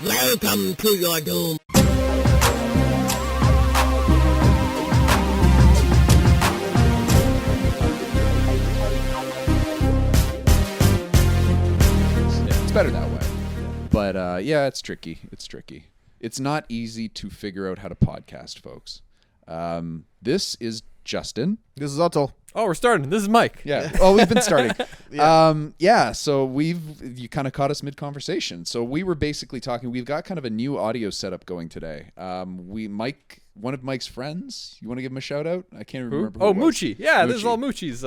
Welcome to your doom. It's better that way. But yeah, it's tricky. It's not easy to figure out how to podcast, folks. This is Justin. This is Atul. Oh, we're starting. This is Mike. Yeah. Oh, we've been starting. Yeah. So you kind of caught us mid-conversation. So we were basically talking. We've got kind of a new audio setup going today. One of Mike's friends. You want to give him a shout out? I can't remember. Oh, Moochie. Yeah, this is all Moochie's.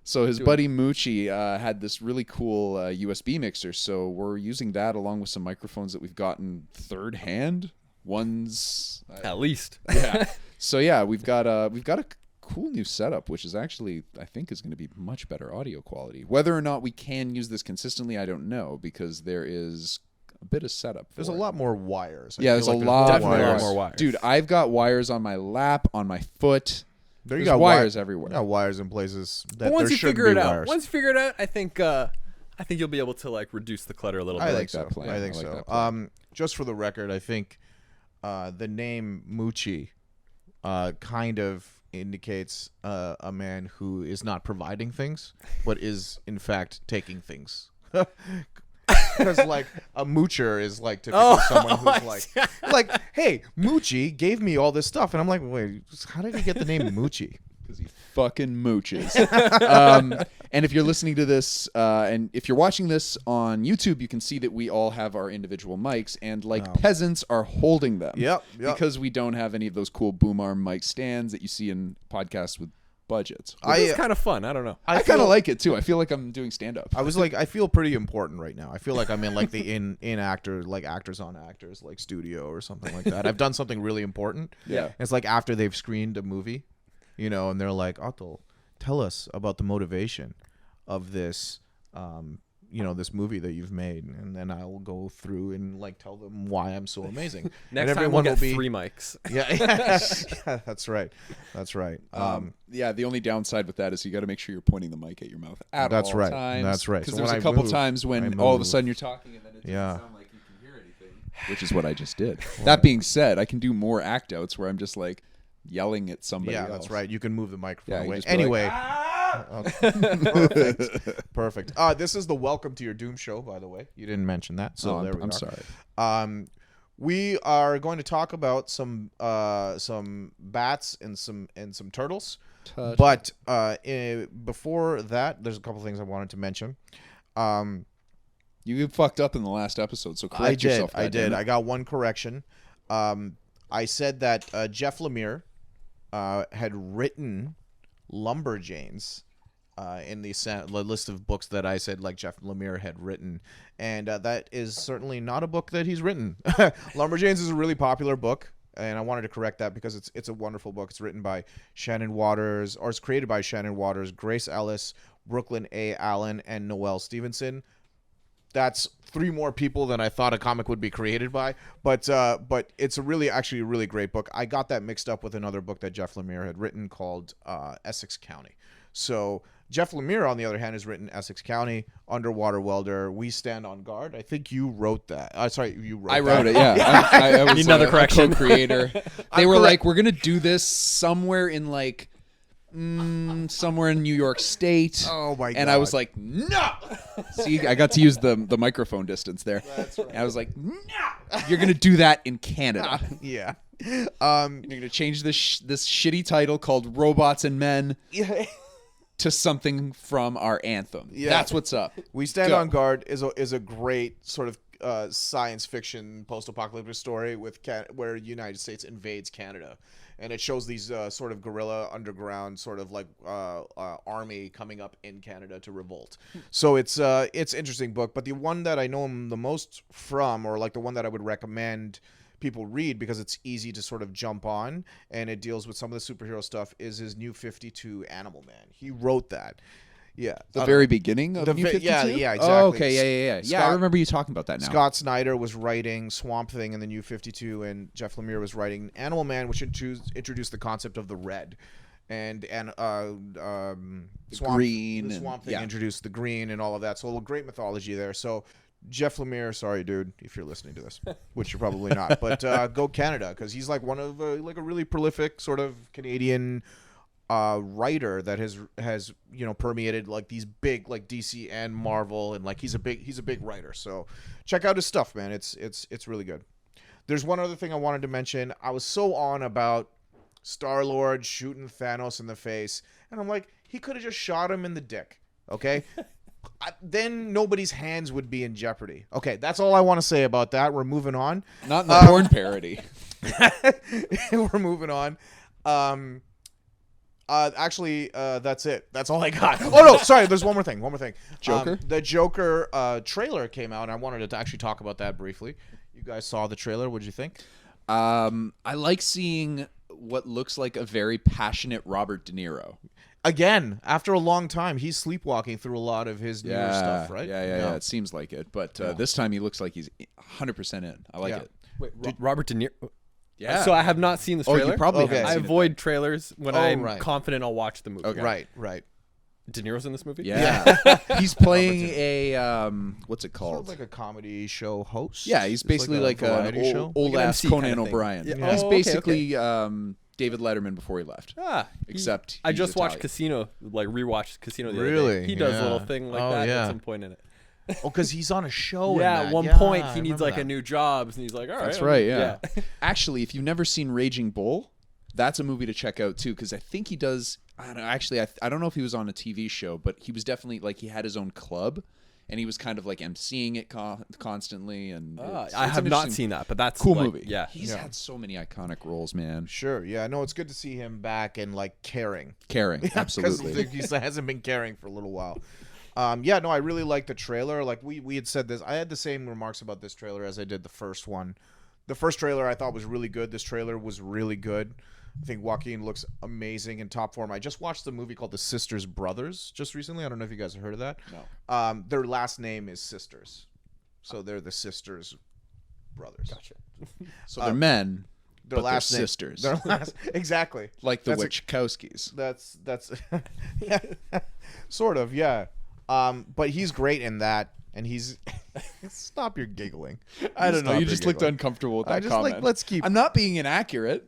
So his buddy Moochie had this really cool USB mixer. So we're using that along with some microphones that we've gotten third hand. One's At least. yeah. So yeah, we've got a cool new setup, which is actually, I think, is going to be much better audio quality. Whether or not we can use this consistently, I don't know, because there is a bit of setup. There's a lot more wires. Yeah, there's a lot more wires. Dude, I've got wires on my lap, on my foot. There you There's got wires everywhere. You got wires in places that But once there you shouldn't figure it be out, wires. I think you'll be able to like reduce the clutter a little bit. I like think so. that plan. I think I like so. that plan. Just for the record, I think the name Moochie kind of indicates a man who is not providing things, but is in fact taking things. Because like a moocher is like typically someone who's like, hey, Moochie gave me all this stuff, and I'm like, wait, how did he get the name Moochie? Because he fucking mooches. And if you're listening to this, and if you're watching this on YouTube, you can see that we all have our individual mics, and like peasants are holding them. Yep. Because we don't have any of those cool boom arm mic stands that you see in podcasts with budgets. It's kind of fun. I don't know. I kind of like it too. I feel like I'm doing stand up. I was like, I feel pretty important right now. I feel like I'm in like the in actor, like actors on actors, like studio or something like that. I've done something really important. Yeah. It's like after they've screened a movie, and they're like, Atul, tell us about the motivation of this, this movie that you've made, and then I will go through and like tell them why I'm so amazing. Next time we'll get 3 mics. Yeah, that's right. The only downside with that is you got to make sure you're pointing the mic at your mouth at all times. That's right. Because So there's when a I couple move, times when all of a sudden you're talking and then it doesn't sound like you can hear anything, which is what I just did. That being said, I can do more act outs where I'm just like yelling at somebody else. That's right. You can move the microphone away. just be Anyway. like, Perfect. This is the Welcome to Your Doom show, by the way. You didn't mention that, so there we are. I'm sorry. We are going to talk about some bats and some turtles. But before that, there's a couple things I wanted to mention. You fucked up in the last episode, so correct yourself. I did. I got one correction. I said that Jeff Lemire had written Lumberjanes in the list of books that I said like Jeff Lemire had written, and that is certainly not a book that he's written. Lumberjanes is a really popular book, and I wanted to correct that because it's a wonderful book. It's written by Shannon Waters, or it's created by Shannon Waters, Grace Ellis, Brooklyn A. Allen, and Noelle Stevenson. That's 3 more people than I thought a comic would be created by, but it's actually a really great book. I got that mixed up with another book that Jeff Lemire had written called Essex County. So Jeff Lemire, on the other hand, has written Essex County, Underwater Welder, We Stand on Guard. I think you wrote that. You wrote that. I wrote it, yeah. I was another correction. A co-creator. They were like, we're going to do this somewhere in like somewhere in New York State. Oh my God. And I was like, no. See, I got to use the microphone distance there. That's right. And I was like, no. You're gonna do that in Canada. Yeah. You're gonna change this shitty title called Robots and Men to something from our anthem. Yeah. That's what's up. We Stand on Guard is a great sort of science fiction post-apocalyptic story where the United States invades Canada. And it shows these sort of guerrilla underground sort of like army coming up in Canada to revolt. So it's interesting book. But the one that I know him the most from, or like the one that I would recommend people read because it's easy to sort of jump on and it deals with some of the superhero stuff, is his New 52 Animal Man. He wrote that. Yeah. The very beginning of New 52? Yeah, exactly. Oh, okay, yeah. Yeah, I remember you talking about that now. Scott Snyder was writing Swamp Thing in the New 52, and Jeff Lemire was writing Animal Man, which introduced the concept of the red. And Green. The Swamp Thing introduced the green and all of that. So a great mythology there. So Jeff Lemire, sorry, dude, if you're listening to this, which you're probably not, but go Canada, because he's like one of like a really prolific sort of Canadian writer that has permeated like these big like DC and Marvel, and like he's a big writer. So check out his stuff, man. It's really good. There's one other thing I wanted to mention. I was so on about Star-Lord shooting Thanos in the face, and I'm like, he could have just shot him in the dick. Okay. Then nobody's hands would be in jeopardy. Okay, that's all I want to say about that. We're moving on. Not in the porn parody. We're moving on. Actually, that's it. That's all I got. Oh no, sorry. There's one more thing. Joker? The Joker trailer came out, and I wanted to actually talk about that briefly. You guys saw the trailer. What did you think? I like seeing what looks like a very passionate Robert De Niro. Again, after a long time, he's sleepwalking through a lot of his newer stuff, right? Yeah. It seems like it, but this time he looks like he's 100% in. I like it. Wait, Robert De Niro. Yeah. So I have not seen this trailer. Oh, you probably haven't I seen avoid trailers when I'm right. confident I'll watch the movie. Okay. Right. De Niro's in this movie? Yeah. He's playing a what's it Sort called? of like a comedy show host. Yeah, he's basically like a an variety show. old Like an ass MC kind Conan of thing. O'Brien. Yeah. He's Oh, okay, basically David Letterman before he left. Except I he's just watched Italian. Casino, like rewatched Casino the other Really? day. He does Yeah. a little thing like that at some point in it. Oh, because he's on a show. Yeah, in at that. one Yeah, point I he needs remember like that. a new job, and he's like, all right. That's right, yeah. Actually, if you've never seen Raging Bull, that's a movie to check out too, because I think he does. I don't know. Actually, I don't know if he was on a TV show, but he was definitely like he had his own club, and he was kind of like emceeing it constantly. And I have not seen that, but that's cool like, movie. Yeah, he's had so many iconic roles, man. Sure. Yeah. No, it's good to see him back and like caring. Caring, absolutely. Because he hasn't been caring for a little while. Yeah. No, I really like the trailer. Like we had said this. I had the same remarks about this trailer as I did the first one. The first trailer I thought was really good. This trailer was really good. I think Joaquin looks amazing in top form. I just watched the movie called The Sisters Brothers just recently. I don't know if you guys have heard of that. No. Their last name is Sisters, so they're the Sisters Brothers. Gotcha. So they're men, Their but last they're name- sisters, Their last, exactly. like the That's a- Wachowskis. That's yeah, sort of, yeah. But he's great in that, and he's stop your giggling. I don't know. Stop You your just looked giggling. uncomfortable with I that just comment. like let's keep. I'm not being inaccurate.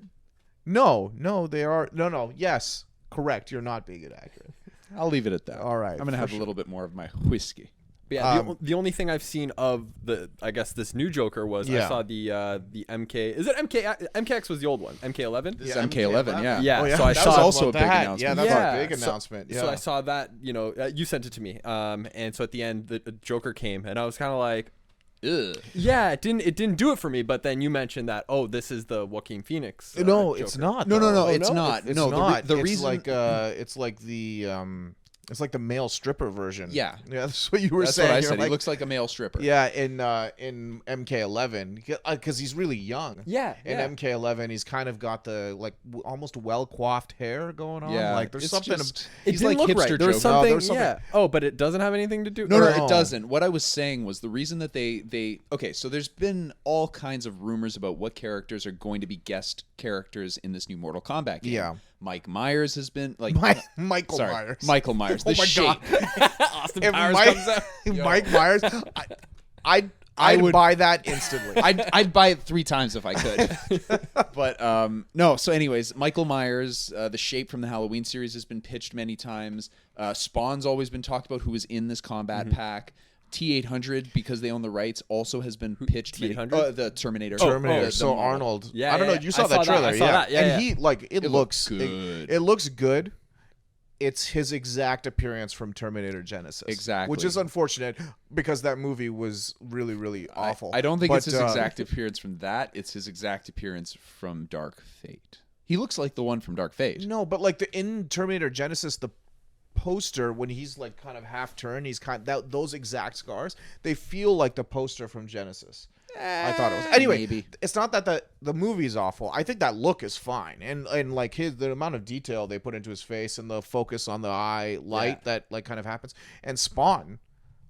No, they are. No. Yes, correct. You're not being inaccurate. I'll leave it at that. All right, I'm gonna have a little bit more of my whiskey. But yeah, the only thing I've seen of I guess this new Joker was I saw the MK. Is it MK? MKX was the old one. MK11. This is MK11, yeah. Yeah, Oh, yeah. so I That saw was also a about big that. announcement. Yeah, that's Yeah, a big so- announcement. Yeah. So I saw that. You sent it to me. And so at the end, the Joker came, and I was kind of like, Ugh. yeah, it didn't do it for me. But then you mentioned that, oh, this is the Joaquin Phoenix. No, Joker. it's not. No, though. it's not. It's No, not. the It's reason like it's like the male stripper version. Yeah. That's what you were That's saying. what I You're said. like, He looks like a male stripper. yeah, in MK11 because he's really young. Yeah, In yeah. MK11, he's kind of got the like almost well coiffed hair going on. Yeah, like there's it's something. just- It he's didn't like look hipster right. There was Joker. something. there was something- Yeah. Oh, but it doesn't have anything to do. No, or- it doesn't. What I was saying was the reason that they okay, so there's been all kinds of rumors about what characters are going to be guest characters in this new Mortal Kombat game. Yeah. Mike Myers has been like Michael sorry, Myers. Michael Myers. Oh The my Shape. God. Austin If Powers Mike, comes out. Mike Myers, I'd would- buy that instantly. I'd buy it 3 times if I could. But no. So, anyways, Michael Myers, the Shape from the Halloween series has been pitched many times. Spawn's always been talked about, who is in this combat pack. T-800, because they own the rights, also has been pitched. T-800? The Terminator. Terminator. The So model. Arnold. Yeah, I don't know. yeah, You saw I that saw that. trailer, I saw that. Yeah, and yeah. he like it looks good. It looks good. It's his exact appearance from Terminator Genesis. Exactly. Which is unfortunate because that movie was really, really awful. I don't think But, it's his exact appearance from that. It's his exact appearance from Dark Fate. He looks like the one from Dark Fate. No, but like in Terminator Genesis, the poster when he's like kind of half turned, he's those exact scars. They feel like the poster from Genesis. I thought it was. Anyway, maybe. It's not that the movie's awful. I think that look is fine, and like the amount of detail they put into his face and the focus on the eye light that like kind of happens. And Spawn,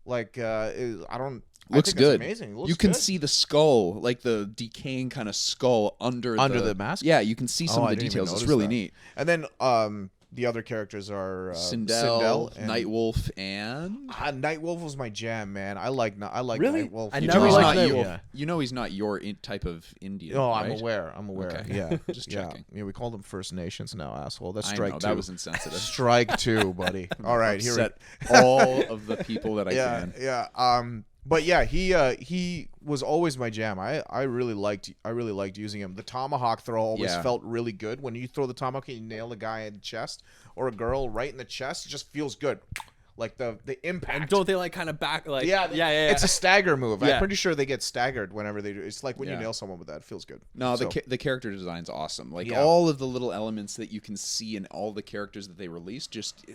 like I don't. Looks I think good. It's amazing. It looks you can good. see the skull, like the decaying kind of skull under the mask. Yeah, you can see some Oh, of I the didn't even details. It's notice really that. neat. And then The other characters are Sindel, and Nightwolf, and Nightwolf was my jam, man. I like Really? Nightwolf. I you never know he's liked not Nightwolf. your, you know he's not your type of Indian. Oh, right? I'm aware. Okay. Yeah, Just checking. Yeah, we call them First Nations now, asshole. That's I strike know, two. that was insensitive. Strike two, buddy. All right, here we Upset all of the people that I can. Yeah. But yeah, he was always my jam. I really liked using him. The tomahawk throw always felt really good. When you throw the tomahawk and you nail a guy in the chest or a girl right in the chest, it just feels good. Like the impact. And don't they like kind of back like yeah. It's a stagger move. Yeah. I'm pretty sure they get staggered whenever they do. It's like when you Yeah. nail someone with that, it feels good. No, So, the character design's awesome. Like Yeah. all of the little elements that you can see in all the characters that they released, just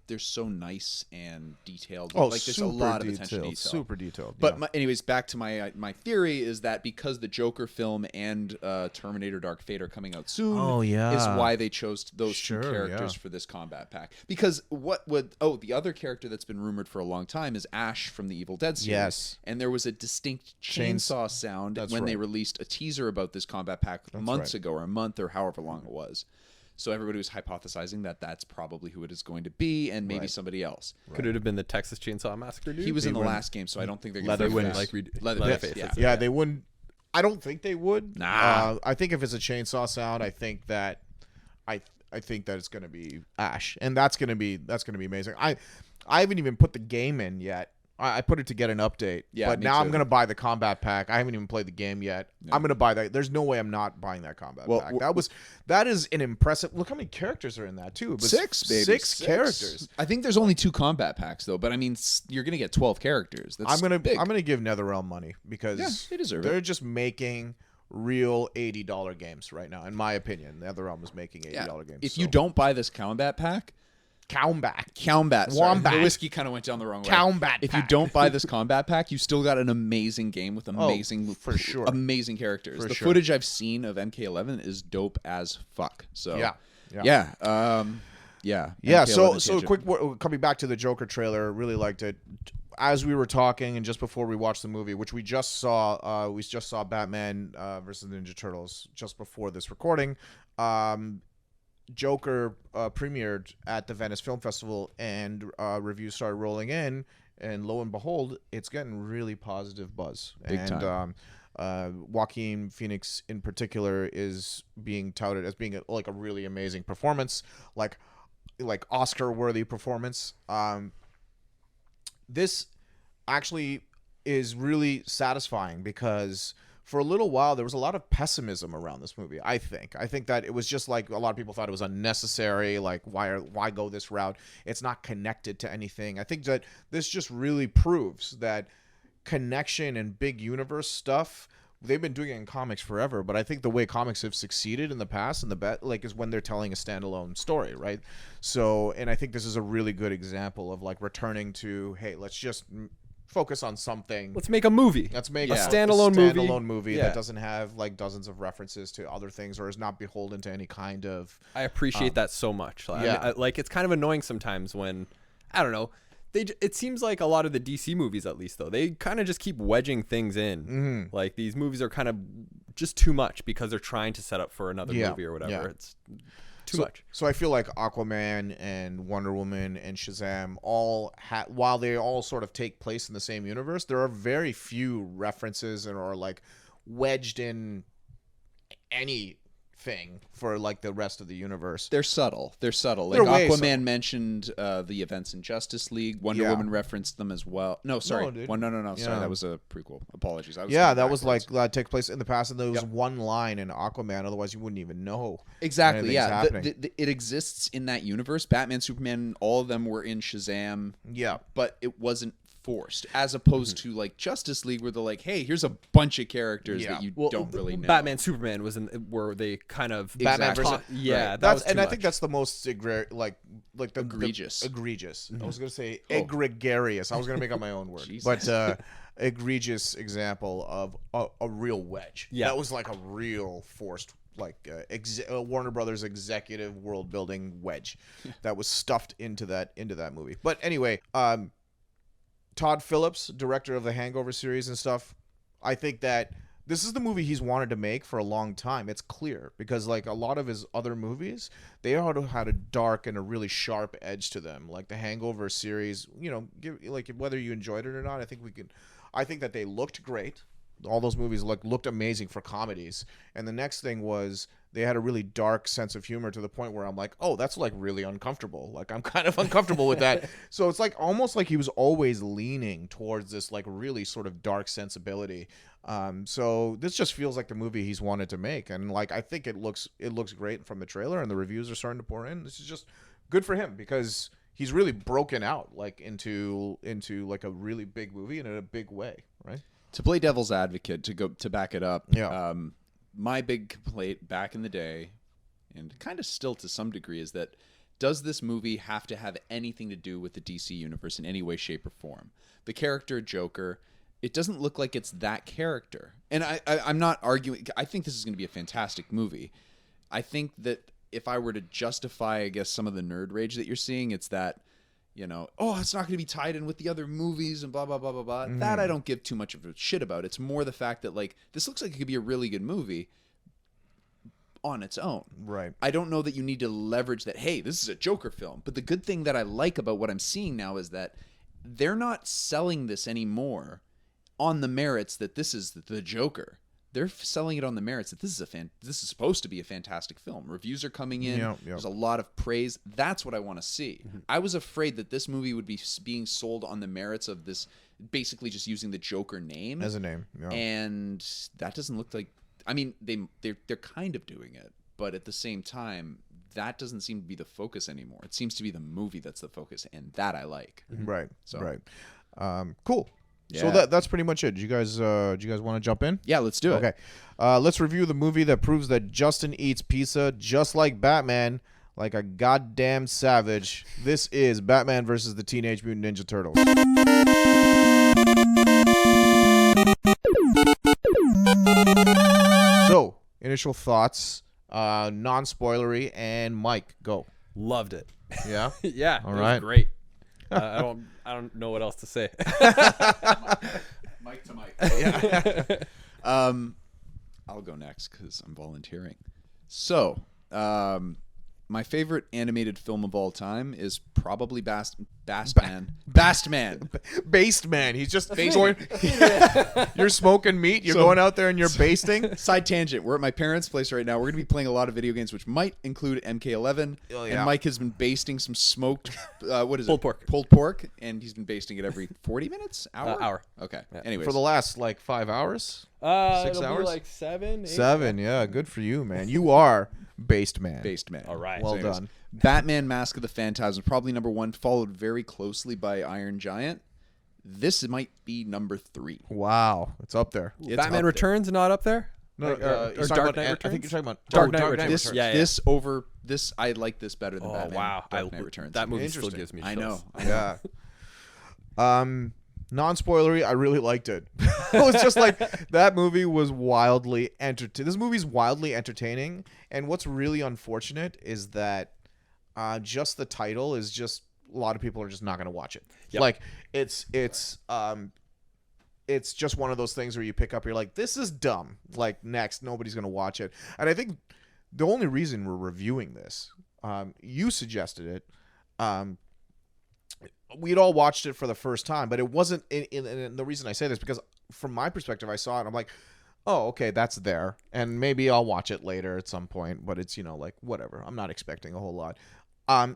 they're so nice and detailed. oh, like there's super a lot detailed, of attention to detail. super detailed. But yeah. anyways, back to my theory is that because the Joker film and Terminator Dark Fate are coming out soon, Oh, yeah. is why they chose those Sure, two characters yeah. for this combat pack. Because the other character that's been rumored for a long time is Ash from the Evil Dead series. Yes. And there was a distinct chainsaw sound That's when they right. released a teaser about this combat pack months right. ago, or a month, or however long it was. So everybody was hypothesizing that that's probably who it is going to be, and maybe Right. somebody else. Could it have been the Texas Chainsaw Massacre dude? He was in the wouldn't- last game, so I don't think they're going Leatherface. to Wouldn't, like, Leatherface. Leatherface, Yeah. Yeah, they wouldn't. I don't think they would. Nah. I think if it's a chainsaw sound, I think that it's gonna be Ash, and that's gonna be amazing. I haven't even put the game in yet. I put it to get an update. Yeah, but me now I'm too. gonna buy the combat pack. I haven't even played the game yet. I'm gonna buy that. There's no way I'm not buying that combat pack. That is an impressive. Look how many characters are in that too. It was Six, baby. Six characters. I think there's only 2 combat packs though, but I mean, you're gonna get 12 characters. That's I'm gonna big. give NetherRealm money because Yeah, they deserve they're it. just making real $80 games right now. In my opinion, NetherRealm is making $80 games. If you don't buy this combat pack, combat, sorry, Wombat. the whiskey kind of went down the wrong way. Combat If you pack. don't buy this combat pack, you still got an amazing game with amazing, for sure. amazing characters. For The sure. footage I've seen of MK11 is dope as fuck. So Yeah. yeah. Yeah, so MK11 quick coming back to the Joker trailer, really liked it. As we were talking and just before we watched the movie, which we just saw Batman versus Ninja Turtles just before this recording. Joker premiered at the Venice Film Festival, and reviews started rolling in, and lo and behold, it's getting really positive buzz. Big time. Joaquin Phoenix in particular is being touted as being a really amazing performance, like Oscar-worthy performance. This actually is really satisfying because for a little while there was a lot of pessimism around this movie. I think that it was just like a lot of people thought it was unnecessary. Like why go this route? It's not connected to anything. I think that this just really proves that connection and big universe stuff. They've been doing it in comics forever, but I think the way comics have succeeded in the past and is when they're telling a standalone story, right? So, and I think this is a really good example of like returning to, hey, let's just focus on something. Let's make a movie. Let's make a standalone movie Yeah. that doesn't have like dozens of references to other things or is not beholden to any kind of. I appreciate that so much. yeah. Like it's kind of annoying sometimes when I don't know. It seems like a lot of the DC movies, at least though, they kind of just keep wedging things in. Mm-hmm. Like these movies are kind of just too much because they're trying to set up for another movie or whatever. Yeah. It's too much. So I feel like Aquaman and Wonder Woman and Shazam all while they all sort of take place in the same universe, there are very few references or like wedged in anything for like the rest of the universe. They're subtle. Like They're way Aquaman subtle. mentioned the events in Justice League. Wonder Yeah. Woman referenced them as well. No, sorry. No, dude. No. Sorry, Yeah. that was a prequel. Apologies. I was Yeah, going that was like backwards. that takes place in the past, and there was one line in Aquaman. Otherwise, you wouldn't even know. Exactly. anything's Yeah, happening. it exists in that universe. Batman, Superman, all of them were in Shazam. Yeah. but it wasn't forced, as opposed to like Justice League, where they're like, "Hey, here's a bunch of characters Yeah. that you Well, don't really know." Batman, Superman was were they kind of Batman Exactly. versus yeah. Right. That was too and I much. think that's the most the Egregious. egregious. I was gonna say Oh. gregarious. I was gonna make up my own word, Jesus. but egregious example of a real wedge. Yeah. That was like a real forced. Like Warner Brothers executive world building wedge that was stuffed into that movie. But anyway, Todd Phillips, director of the Hangover series and stuff, I think that this is the movie he's wanted to make for a long time. It's clear because like a lot of his other movies, they had a dark and a really sharp edge to them. Like the Hangover series, you know, whether you enjoyed it or not, I think that they looked great. All those movies looked amazing for comedies. And the next thing was they had a really dark sense of humor to the point where I'm like, oh, that's like really uncomfortable. Like I'm kind of uncomfortable with that. So it's like almost like he was always leaning towards this like really sort of dark sensibility. So this just feels like the movie he's wanted to make. And like I think it looks great from the trailer, and the reviews are starting to pour in. This is just good for him because he's really broken out like into like a really big movie and in a big way, right? To play devil's advocate, to back it up, Yeah. My big complaint back in the day, and kind of still to some degree, is that does this movie have to have anything to do with the DC universe in any way, shape, or form? The character Joker, it doesn't look like it's that character. And I'm not arguing. I think this is going to be a fantastic movie. I think that if I were to justify, I guess, some of the nerd rage that you're seeing, it's that, you know, oh, it's not going to be tied in with the other movies and blah, blah, blah, blah, blah. Mm. That I don't give too much of a shit about. It's more the fact that, like, this looks like it could be a really good movie on its own. Right. I don't know that you need to leverage that, hey, this is a Joker film. But the good thing that I like about what I'm seeing now is that they're not selling this anymore on the merits that this is the Joker. They're selling it on the merits that this is supposed to be a fantastic film. Reviews are coming in. Yep. There's a lot of praise. That's what I want to see. Mm-hmm. I was afraid that this movie would be being sold on the merits of this, basically just using the Joker name as a name. Yeah. And that doesn't look like. I mean, they're kind of doing it, but at the same time, that doesn't seem to be the focus anymore. It seems to be the movie that's the focus, and that I like. Mm-hmm. Right. So, right. Cool. Yeah. So that's pretty much it. Do you guys want to jump in? Yeah, let's do it. Okay. Let's review the movie that proves that Justin eats pizza just like Batman, like a goddamn savage. This is Batman versus the Teenage Mutant Ninja Turtles. So, initial thoughts, non-spoilery, and Mike, go. Loved it. Yeah? Yeah. All it right. was great. I don't know what else to say. Mike to Mike. Yeah. I'll go next because I'm volunteering. So, my favorite animated film of all time is probably Bastman. Based man. He's just going. You're smoking meat. You're going out there and you're basting. Side tangent. We're at my parents' place right now. We're going to be playing a lot of video games, which might include MK11. Oh, yeah. And Mike has been basting some smoked, pulled pork. Pulled pork, and he's been basting it every 40 minutes, hour. Okay. Yeah. Anyways, for the last like 5 hours, 6 hours, like 7. 7. Yeah, good for you, man. You are based man. Based man. All right. Well done. Batman: Mask of the Phantasm, probably number 1, followed very closely by Iron Giant. This might be number 3. Wow, it's up there. It's Batman Returns not up there? No, or Dark Knight Returns? I think you're talking about Dark Knight Returns. This I like this better than Batman. Wow, Dark Knight Returns. That movie still gives me chills. I know. Yeah. Non-spoilery, I really liked it. It was just like that movie was wildly entertaining. This movie's wildly entertaining, and what's really unfortunate is that just the title is just a lot of people are just not going to watch it. Yep. Like it's just one of those things where you pick up, you're like, this is dumb. Like next, nobody's going to watch it. And I think the only reason we're reviewing this, you suggested it. We'd all watched it for the first time, but it wasn't. And the reason I say this because from my perspective, I saw it and I'm like, oh, okay, that's there, and maybe I'll watch it later at some point. But it's like whatever. I'm not expecting a whole lot.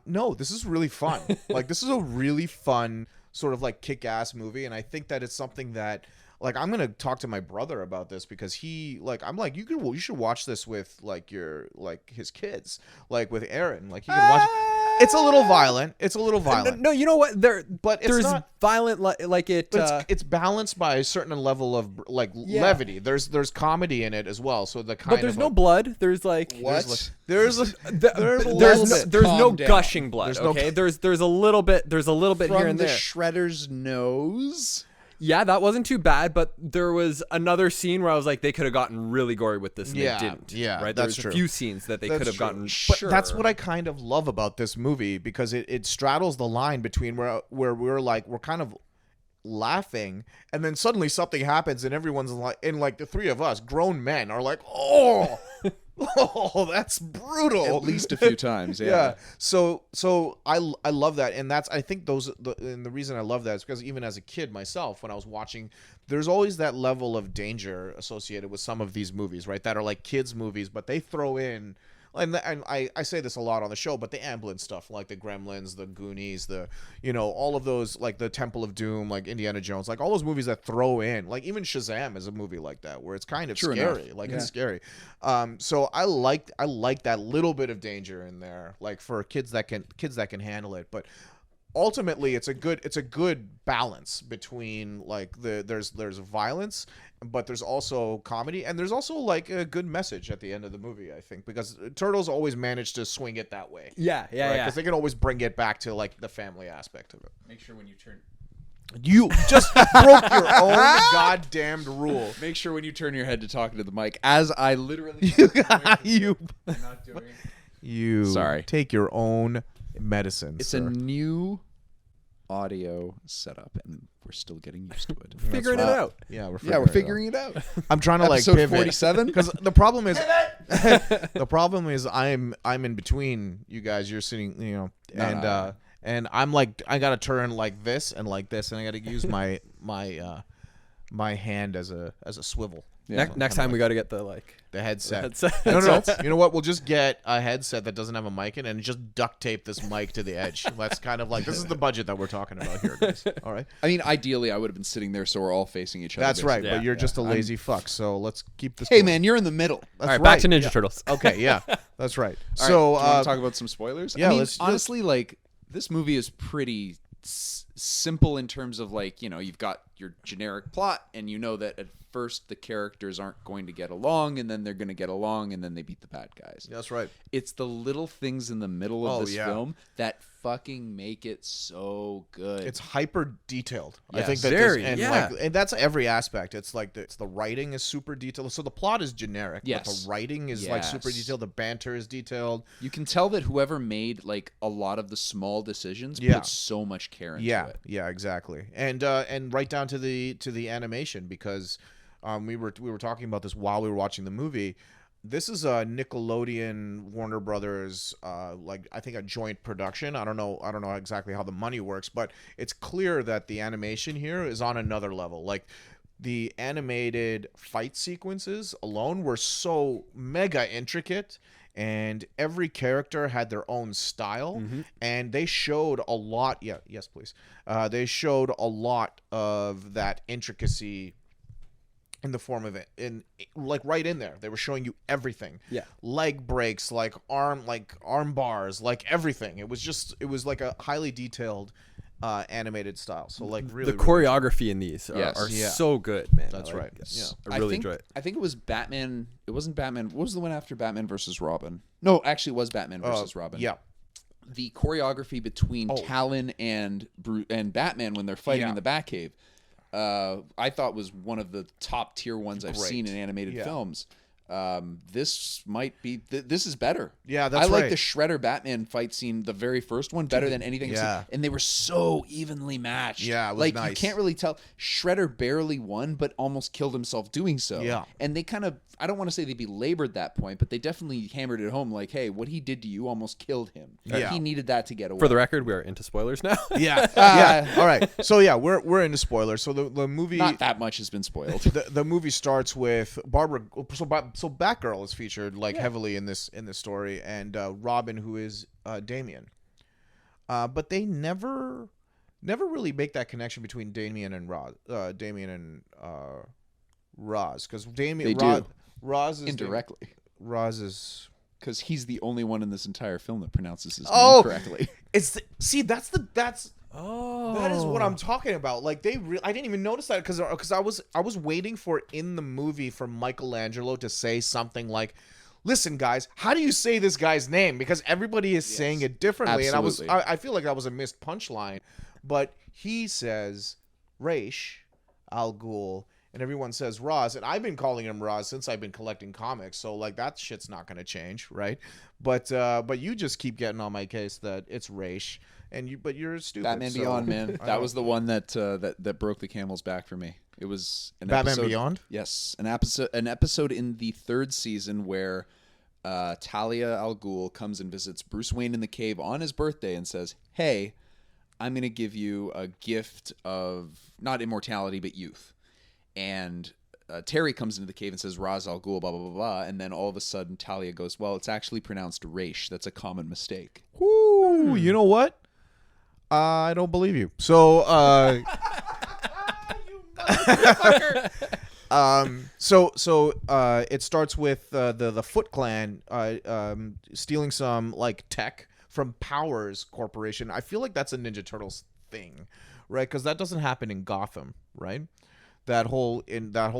No, this is really fun. Like this is a really fun sort of like kick-ass movie, and I think that it's something that like I'm gonna talk to my brother about this because I'm like you should watch this with like your like his kids, like with Aaron, like you can watch. It's a little violent. No, you know what? There's not violent like it. But it's balanced by a certain level of like levity. There's comedy in it as well. So the kind. But there's no blood. There's like what? There's no gushing blood. There's a little bit. There's a little bit from here and there. The Shredder's nose. Yeah, that wasn't too bad, but there was another scene where I was like, they could have gotten really gory with this, and they didn't. Yeah, right. That's There's true. a few scenes that they could have gotten. But that's what I kind of love about this movie because it straddles the line between where we're like we're kind of laughing, and then suddenly something happens, and everyone's like, and like the three of us, grown men, are like, oh, oh, that's brutal. At least a few times. Yeah. Yeah. So I love that, and that's, I think and the reason I love that is because even as a kid myself, when I was watching, there's always that level of danger associated with some of these movies, right? That are like kids movies, but they throw in. And I say this a lot on the show, but the ambulance stuff, like the Gremlins, the Goonies, all of those, like the Temple of Doom, like Indiana Jones, like all those movies that throw in, like even Shazam is a movie like that, where it's kind of scary, it's scary. So I like that little bit of danger in there, like for kids that can handle it, but ultimately it's a good balance between like there's violence, but there's also comedy, and there's also like a good message at the end of the movie, I think, because Turtles always manage to swing it that way. Yeah, Because they can always bring it back to like the family aspect of it. Make sure when you turn. You just broke your own goddamned rule. Make sure when you turn your head to talk into the mic, as I literally. You I'm not doing. You Sorry. Take your own medicine. It's sir. a new audio setup, and we're still getting used to it. Figuring it out. Yeah, we're figuring it out. I'm trying to like Episode pivot 47? because the problem is I'm in between you guys. You're sitting, and I'm like, I gotta turn like this, and I gotta use my hand as a swivel. Yeah. Next time we got to get the headset. headset. No. You know what? We'll just get a headset that doesn't have a mic in, and just duct tape this mic to the edge. That's kind of like, this is the budget that we're talking about here, guys. All right. I mean, ideally, I would have been sitting there so we're all facing each other. That's right, Yeah. but you're just a lazy fuck. So let's keep this. Hey, going. man, you're in the middle. That's All right, right. back to Ninja Turtles. Okay, yeah, that's right. All So right, do you want to talk about some spoilers? yeah, I mean, let's- honestly, like, this movie is pretty simple in terms of, like, you've got your generic plot, and you know that at first the characters aren't going to get along, and then they're going to get along, and then they beat the bad guys. that's right. It's the little things in the middle of this yeah. film that fucking make it so good. It's hyper detailed. I Yes. think that Very, and yeah. and that's every aspect. It's like the writing is super detailed. So the plot is generic, but Yes. the writing is like super Yes. detailed. The banter is detailed. You can tell that whoever made like a lot of the small decisions Yeah. put so much care into Yeah, it. yeah, exactly. And right down to the animation, because we were talking about this while we were watching the movie. This is a Nickelodeon Warner Brothers I think a joint production. I don't know exactly how the money works, but it's clear that the animation here is on another level. Like the animated fight sequences alone were so mega intricate, and every character had their own style, and they showed a lot. Yeah, yes, please. They showed a lot of that intricacy in the form of it, like right in there. They were showing you everything. Yeah. Leg breaks, like arm bars, like everything. It was like a highly detailed animated style. So like really The choreography in these are Yeah. so good, man. That's I like right. it. Yeah. I really enjoy it. I think it was Batman. It wasn't Batman. What was the one after Batman versus Robin? No, actually, it was Batman versus Robin. Yeah. The choreography between Talon and Batman when they're fighting in the Batcave, I thought was one of the top tier ones I've seen in animated films. This might be this is better. Yeah, that's I like right. the Shredder Batman fight scene, the very first one, better than anything. Yeah. I've seen. And they were so evenly matched. Yeah, it was like nice. you can't really tell. Shredder barely won, but almost killed himself doing so. Yeah. And they kind of, I don't want to say they belabored that point, but they definitely hammered it home. Like, hey, what he did to you almost killed him. Yeah. He needed that to get away. For the record, we are into spoilers now. Yeah. Yeah. All right. So yeah, we're into spoilers. So the movie, Not that much has been spoiled. the movie starts with Barbara. So Batgirl is featured like heavily in this story, and Robin, who is Damian. But they never really make that connection between Damian and Roz. Roz, because Damian They do. Roz is Indirectly. Roz is. Because he's the only one in this entire film that pronounces his Oh! name correctly. That's Oh, that is what I'm talking about. Like I didn't even notice that because I was waiting for in the movie for Michelangelo to say something like, "Listen, guys, how do you say this guy's name?" Because everybody is saying it differently, absolutely. and I feel like that was a missed punchline. But he says Raish Al Ghul, and everyone says Roz, and I've been calling him Roz since I've been collecting comics, so like that shit's not gonna change, right? But you just keep getting on my case that it's Raish. but you're stupid. Batman so- Beyond, man. I That know. was the one that broke the camel's back for me. It was an Batman episode, Beyond? Yes, an episode in the 3rd season where Talia al Ghul comes and visits Bruce Wayne in the cave on his birthday and says, "Hey, I'm going to give you a gift of not immortality but youth." And Terry comes into the cave and says, "Ra's al Ghul, blah blah blah blah," and then all of a sudden Talia goes, "Well, it's actually pronounced Raish. That's a common mistake." Woo, you know what? I don't believe you. So, it starts with the Foot Clan stealing some like tech from Powers Corporation. I feel like that's a Ninja Turtles thing, right? Because that doesn't happen in Gotham, right? That whole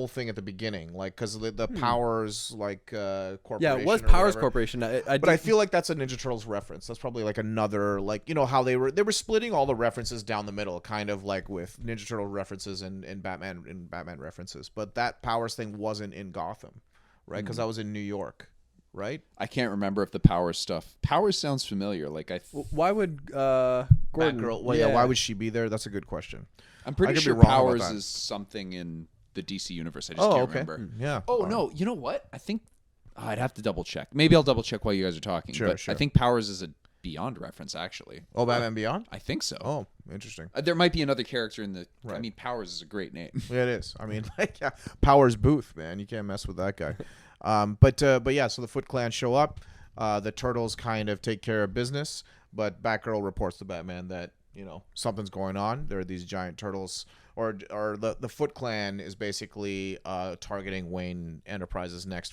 thing at the beginning, like because the Powers corporation. Yeah, it was or Powers whatever. Corporation. But I feel like that's a Ninja Turtles reference. That's probably like another, like, you know how they were splitting all the references down the middle, kind of like with Ninja Turtle references and Batman references. But that Powers thing wasn't in Gotham, right? Because that was in New York, right? I can't remember if the Powers stuff. Powers sounds familiar. Like Why would Gordon? Batgirl. Well, yeah. Why would she be there? That's a good question. I'm pretty I could be sure wrong about Powers that. is something in the DC universe. I just can't remember. Yeah. Oh no, you know what? I think I'd have to double check. Maybe I'll double check while you guys are talking. Sure, but sure. I think Powers is a Beyond reference, actually. Oh, Batman Beyond. I think so. Oh, interesting. There might be another character in the. I Right. mean, Powers is a great name. Yeah, it is. I mean, like, yeah, Powers Booth, man. You can't mess with that guy. But yeah, so the Foot Clan show up. The Turtles kind of take care of business, but Batgirl reports to Batman that, you know, something's going on. There are these giant turtles, or the Foot Clan is basically targeting Wayne Enterprises next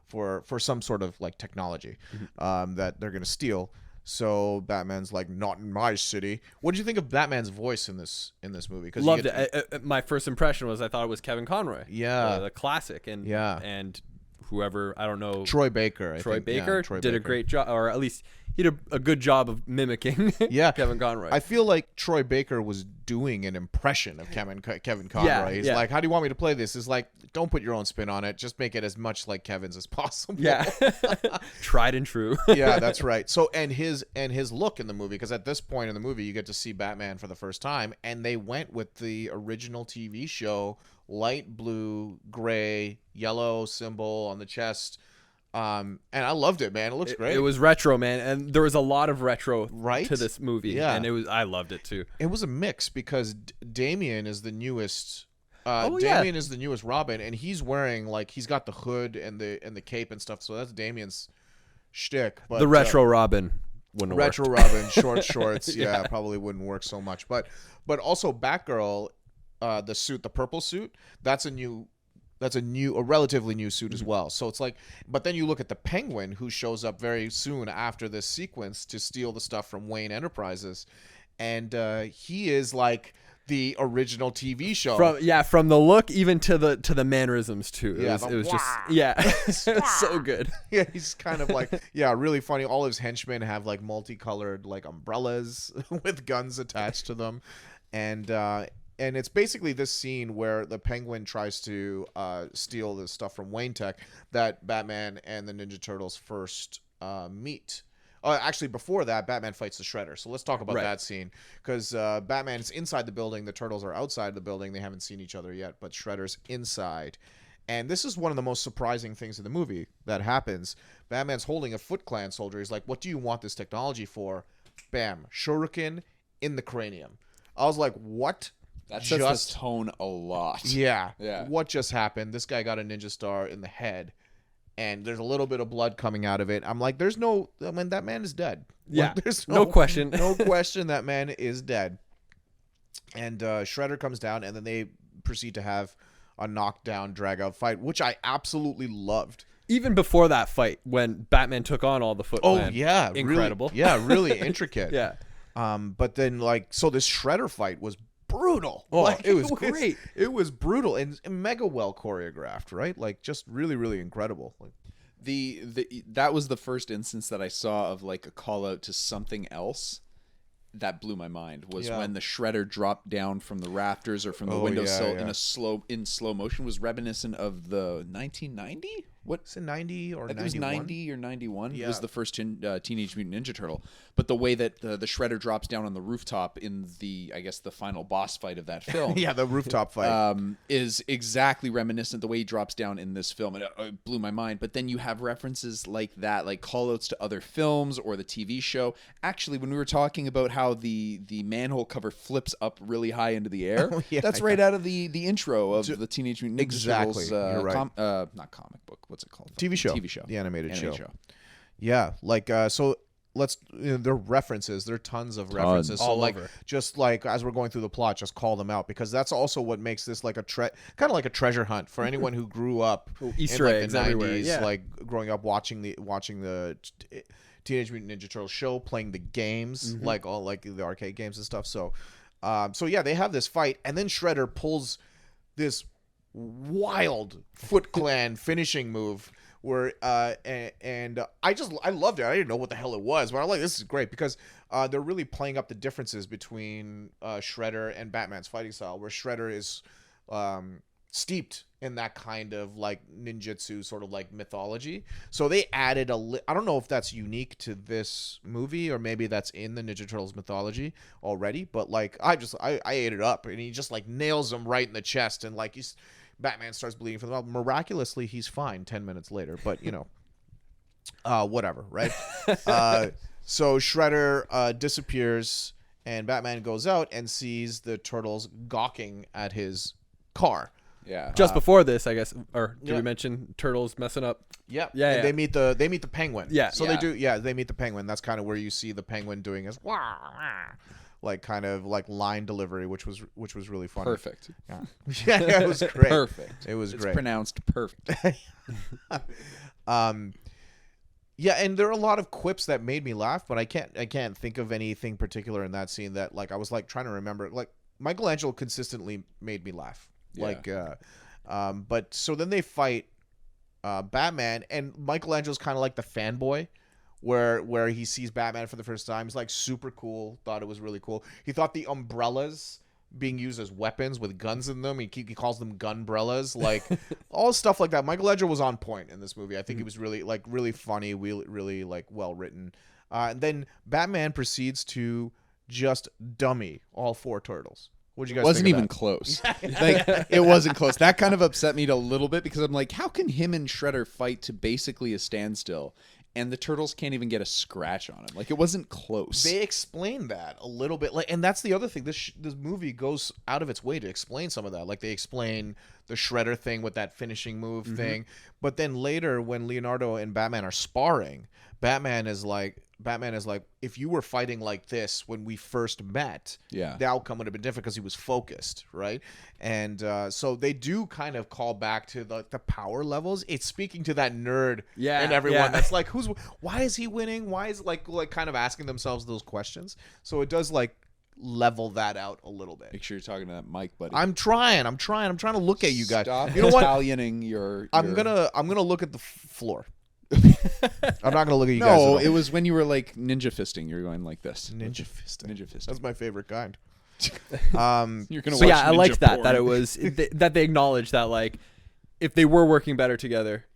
for some sort of like technology that they're gonna steal. So Batman's like, "Not in my city." What did you think of Batman's voice in this movie? Because Loved it. My first impression was I thought it was Kevin Conroy. Yeah. The classic. And and whoever, I don't know. Troy Baker. Troy I think. Yeah, Baker Troy did a Baker. great job, or at least he did a good job of mimicking Kevin Conroy. I feel like Troy Baker was doing an impression of Kevin Conroy. Yeah, He's yeah. like, "How do you want me to play this?" It's like, don't put your own spin on it. Just make it as much like Kevin's as possible. Yeah. Tried and true. Yeah, that's right. So and his look in the movie, because at this point in the movie you get to see Batman for the first time, and they went with the original TV show, light blue, gray, yellow symbol on the chest. And I loved it, man. It looks great. It was retro, man, and there was a lot of retro Right? to this movie. Yeah. And I loved it too. It was a mix because Damian is the newest. Oh, yeah. Damian is the newest Robin, and he's wearing like he's got the hood and the cape and stuff. So that's Damian's shtick. But The retro Robin wouldn't have retro worked. Robin, short shorts, yeah, probably wouldn't work so much. But also Batgirl, the suit, the purple suit, that's a relatively new suit as well. So it's like, but then you look at the Penguin, who shows up very soon after this sequence to steal the stuff from Wayne Enterprises, and he is like the original TV show. From the look even to the mannerisms too. It Yeah, was, the it was just wah. it was so good. Yeah, he's kind of like, yeah, really funny. All his henchmen have like multicolored like umbrellas with guns attached to them, and it's basically this scene where the Penguin tries to steal the stuff from Wayne Tech that Batman and the Ninja Turtles first meet. Actually, before that, Batman fights the Shredder. So let's talk about that scene, because Batman is inside the building, the Turtles are outside the building. They haven't seen each other yet, but Shredder's inside. And this is one of the most surprising things in the movie that happens. Batman's holding a Foot Clan soldier. He's like, "What do you want this technology for?" Bam, shuriken in the cranium. I was like, what? That sets the tone a lot. Yeah. Yeah. What just happened? This guy got a ninja star in the head, and there's a little bit of blood coming out of it. I'm like, that man is dead. Yeah. Like, there's No question. No question that man is dead. And Shredder comes down, and then they proceed to have a knockdown, drag-out fight, which I absolutely loved. Even before that fight, when Batman took on all the Foot Oh, Clan. yeah. Incredible. Really intricate. Yeah. But then, so this Shredder fight was brutal. Oh, it was great. It was brutal and mega well choreographed, right? Like, just really, really incredible. Like, that was the first instance that I saw of like a call out to something else that blew my mind, was when the Shredder dropped down from the rafters or from the windowsill in slow motion, was reminiscent of the 1990 It's in 90 or 91? It was 90 or 91 Yeah. was the first Teenage Mutant Ninja Turtle. But the way that the Shredder drops down on the rooftop in the final boss fight of that film, Yeah, the rooftop fight. is exactly reminiscent the way he drops down in this film. And it blew my mind. But then you have references like that, like call-outs to other films or the TV show. Actually, when we were talking about how the manhole cover flips up really high into the air, that's right out of the intro of the Teenage Mutant Ninja Turtles. You're right. Not comic book. What's it called? TV show. The animated show. Yeah, like so. Let's. There are references. There are tons of references. So all like, over. just like as we're going through the plot, just call them out because that's also what makes this like kind of like a treasure hunt for anyone who grew up Easter in like eggs the 90s, everywhere. Yeah. like growing up watching the Teenage Mutant Ninja Turtles show, playing the games, like all like the arcade games and stuff. So, yeah, they have this fight, and then Shredder pulls this wild Foot Clan finishing move where and I loved it. I didn't know what the hell it was, but I'm like, this is great because they're really playing up the differences between Shredder and Batman's fighting style, where Shredder is steeped in that kind of like ninjutsu sort of like mythology. So they added I don't know if that's unique to this movie or maybe that's in the Ninja Turtles mythology already, but like I ate it up, and he just like nails him right in the chest, and like Batman starts bleeding from the mouth. Miraculously, he's fine 10 minutes later, but whatever, right? So Shredder disappears, and Batman goes out and sees the Turtles gawking at his car. Yeah. Just before this, I guess, or did yeah. we mention Turtles messing up? Yeah. Yeah, And yeah. they meet the Penguin. Yeah. So Yeah. they do. Yeah, they meet the Penguin. That's kind of where you see the Penguin doing his wah, wah, like kind of like line delivery, which was really funny. Perfect. Yeah. Yeah, it was great. Perfect. It was It's great. pronounced perfect. Yeah, and there are a lot of quips that made me laugh, but I can't think of anything particular in that scene that like I was like trying to remember. Like Michelangelo consistently made me laugh. Yeah. Like but so then they fight Batman, and Michelangelo's kind of like the fanboy where he sees Batman for the first time. He's like super cool, thought it was really cool. He thought the umbrellas being used as weapons with guns in them, he calls them gunbrellas, like all stuff like that. Michelangelo was on point in this movie. I think it was really funny, really like well written. And then Batman proceeds to just dummy all four turtles. What'd you guys Wasn't think of even that? close. Like it wasn't close. That kind of upset me a little bit because I'm like, how can him and Shredder fight to basically a standstill, and the turtles can't even get a scratch on him? Like it wasn't close. They explain that a little bit, like, and that's the other thing. This movie goes out of its way to explain some of that. Like they explain the Shredder thing with that finishing move thing, but then later when Leonardo and Batman are sparring, Batman is like, if you were fighting like this when we first met, Yeah. the outcome would have been different because he was focused, right? And so they do kind of call back to the power levels. It's speaking to that nerd and everyone that's like, why is he winning? Why is like kind of asking themselves those questions? So it does like level that out a little bit. Make sure you're talking to that mic, buddy. I'm trying to look at you guys. Stop You know what? Italianing your. I'm gonna look at the floor. I'm not gonna look at you guys. No, at it all. was when you were like ninja fisting. You're going like this. Ninja fisting. Ninja fisting. That's my favorite kind. You're gonna. So watch yeah, I ninja liked that. porn. That it was that they acknowledged that like if they were working better together,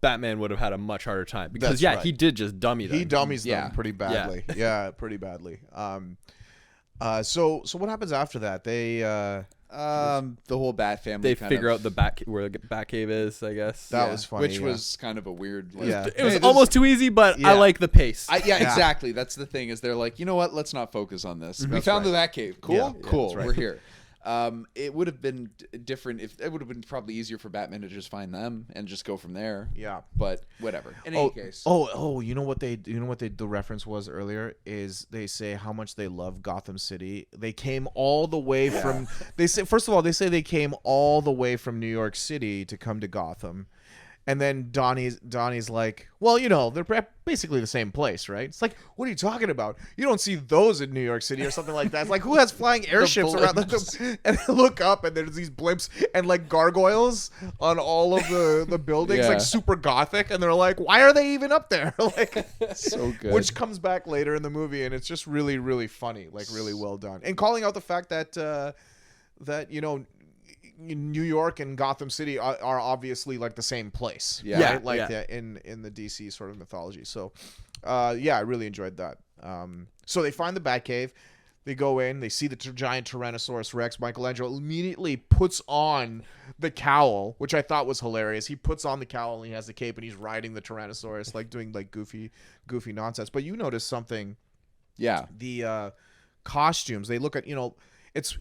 Batman would have had a much harder time because That's right. he did just dummy them. He dummies them Yeah. pretty badly. Yeah, pretty badly. So what happens after that? They the whole Bat family. They kind figure of, out the bat where the Batcave is, I guess. That was funny, which yeah. was kind of a weird. Like, Yeah. It was hey, this- almost too easy, but Yeah. I like the pace. Yeah, exactly. That's the thing. Is they're like, you know what? Let's not focus on this. We That's found right. the Batcave. Cool, Yeah, cool. that's right. We're here. It would have been different if it would have been probably easier for Batman to just find them and just go from there. Yeah. But whatever. In any case. You know what the reference was earlier is they say how much they love Gotham City. They came all the way from they say first of all they came all the way from New York City to come to Gotham. And then Donnie's like, well, they're basically the same place, right? It's like, what are you talking about? You don't see those in New York City or something like that. It's like, who has flying airships around them? And they look up and there's these blimps and like gargoyles on all of the buildings, Yeah. like super gothic. And they're like, why are they even up there? Like, So good. Which comes back later in the movie, and it's just really, really funny, like really well done. And calling out the fact that New York and Gotham City are obviously like the same place. Yeah. Right? Like in the DC sort of mythology. So, I really enjoyed that. So they find the Batcave. They go in, they see the giant Tyrannosaurus Rex. Michelangelo immediately puts on the cowl, which I thought was hilarious. He puts on the cowl and he has the cape and he's riding the Tyrannosaurus, like doing like goofy nonsense. But you notice something. Yeah. The costumes, they look at, this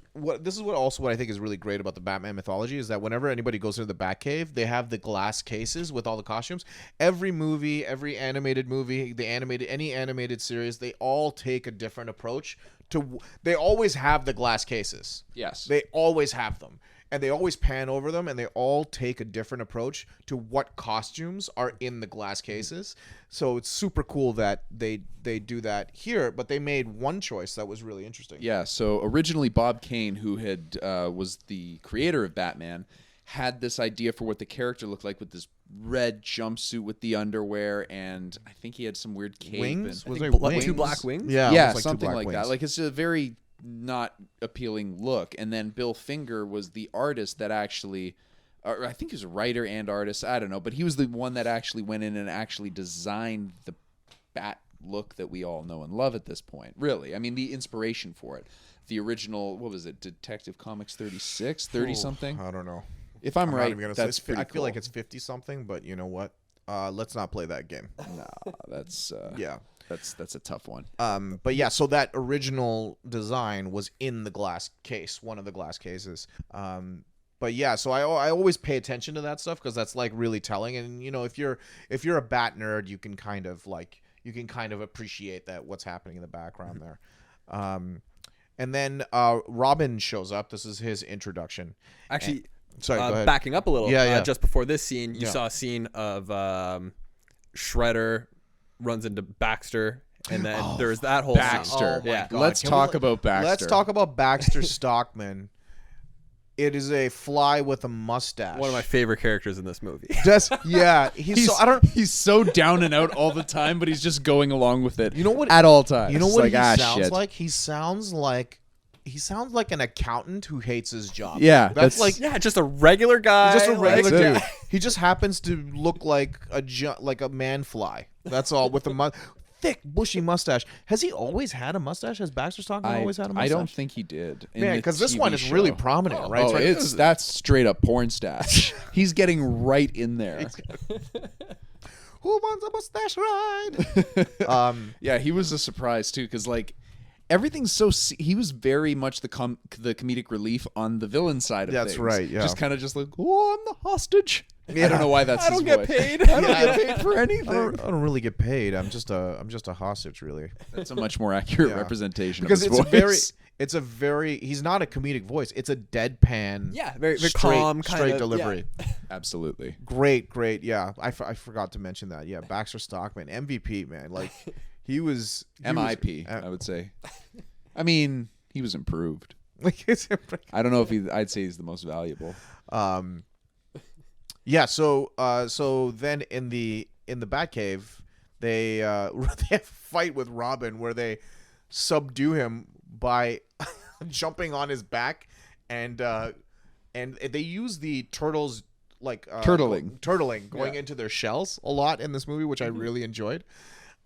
is what I think is really great about the Batman mythology is that whenever anybody goes into the Batcave, they have the glass cases with all the costumes. Every movie, every animated movie, any animated series, they all take a different approach they always have the glass cases. Yes. They always have them. And they always pan over them, and they all take a different approach to what costumes are in the glass cases. So it's super cool that they do that here, but they made one choice that was really interesting. Yeah, so originally Bob Kane, who had was the creator of Batman, had this idea for what the character looked like with this red jumpsuit with the underwear, and I think he had some weird cape. Wings? And, Was there Two wings? black wings? yeah, like something two black like wings. that. Like it's a very not appealing look. And then Bill Finger was the artist that actually, or I think he was a writer and artist, I don't know, but he was the one that actually went in and actually designed the bat look that we all know and love at this point. Really, I mean, the inspiration for it. The original, what was it, Detective Comics 36, 30 something? I don't know. If I'm not right, even gonna that's say pretty I feel like cool. it's 50 something, but you know what? Let's not play that game. Nah, that's Yeah. that's a tough one. But yeah, so that original design was in the glass case, one of the glass cases. But yeah, so I always pay attention to that stuff because that's like really telling. And if you're a bat nerd, you can kind of appreciate that what's happening in the background there. And then Robin shows up. This is his introduction. Actually, Sorry, go ahead. backing up a little. Yeah. Just before this scene, you Yeah. saw a scene of Shredder runs into Baxter, and then there's that whole Baxter. scene. Yeah. God. Let's Can talk we- about Baxter. Let's talk about Baxter Stockman. It is a fly with a mustache. One of my favorite characters in this movie. He's so down and out all the time, but he's just going along with it. You know what? At all times. You know It's what like, he sounds shit. like? He sounds like an accountant who hates his job. Yeah, that's like Yeah, just a regular guy. just a regular Dude. dude. He just happens to look like a man fly. That's all with a thick, bushy mustache. Has he always had a mustache? Has Baxter Stockman always had a mustache? I don't think he did. in Man, the because this TV one is show. really prominent, right? Oh, that's straight up porn stash. He's getting right in there. Who wants a mustache ride? Yeah, he was a surprise too, because like everything's so. He was very much the comedic relief on the villain side of That's things. right, yeah. Just kind of just like, oh, I'm the hostage. I don't know why that's. I don't his get voice. paid. I don't get paid for anything. I don't really get paid. I'm just a hostage, really. That's a much more accurate Yeah. representation Because of it's his voice. he's not a comedic voice. It's a deadpan. Yeah, very straight, calm, kind straight of delivery. Yeah. Absolutely. Great. Yeah, I forgot to mention that. Yeah, Baxter Stockman, MVP, man. Like he was MIP, I would say. I mean, he was improved. Like I don't know if I'd say he's the most valuable. yeah. So then in the Batcave, they have a fight with Robin where they subdue him by jumping on his back, and they use the turtles like turtling going into their shells a lot in this movie, which I really enjoyed.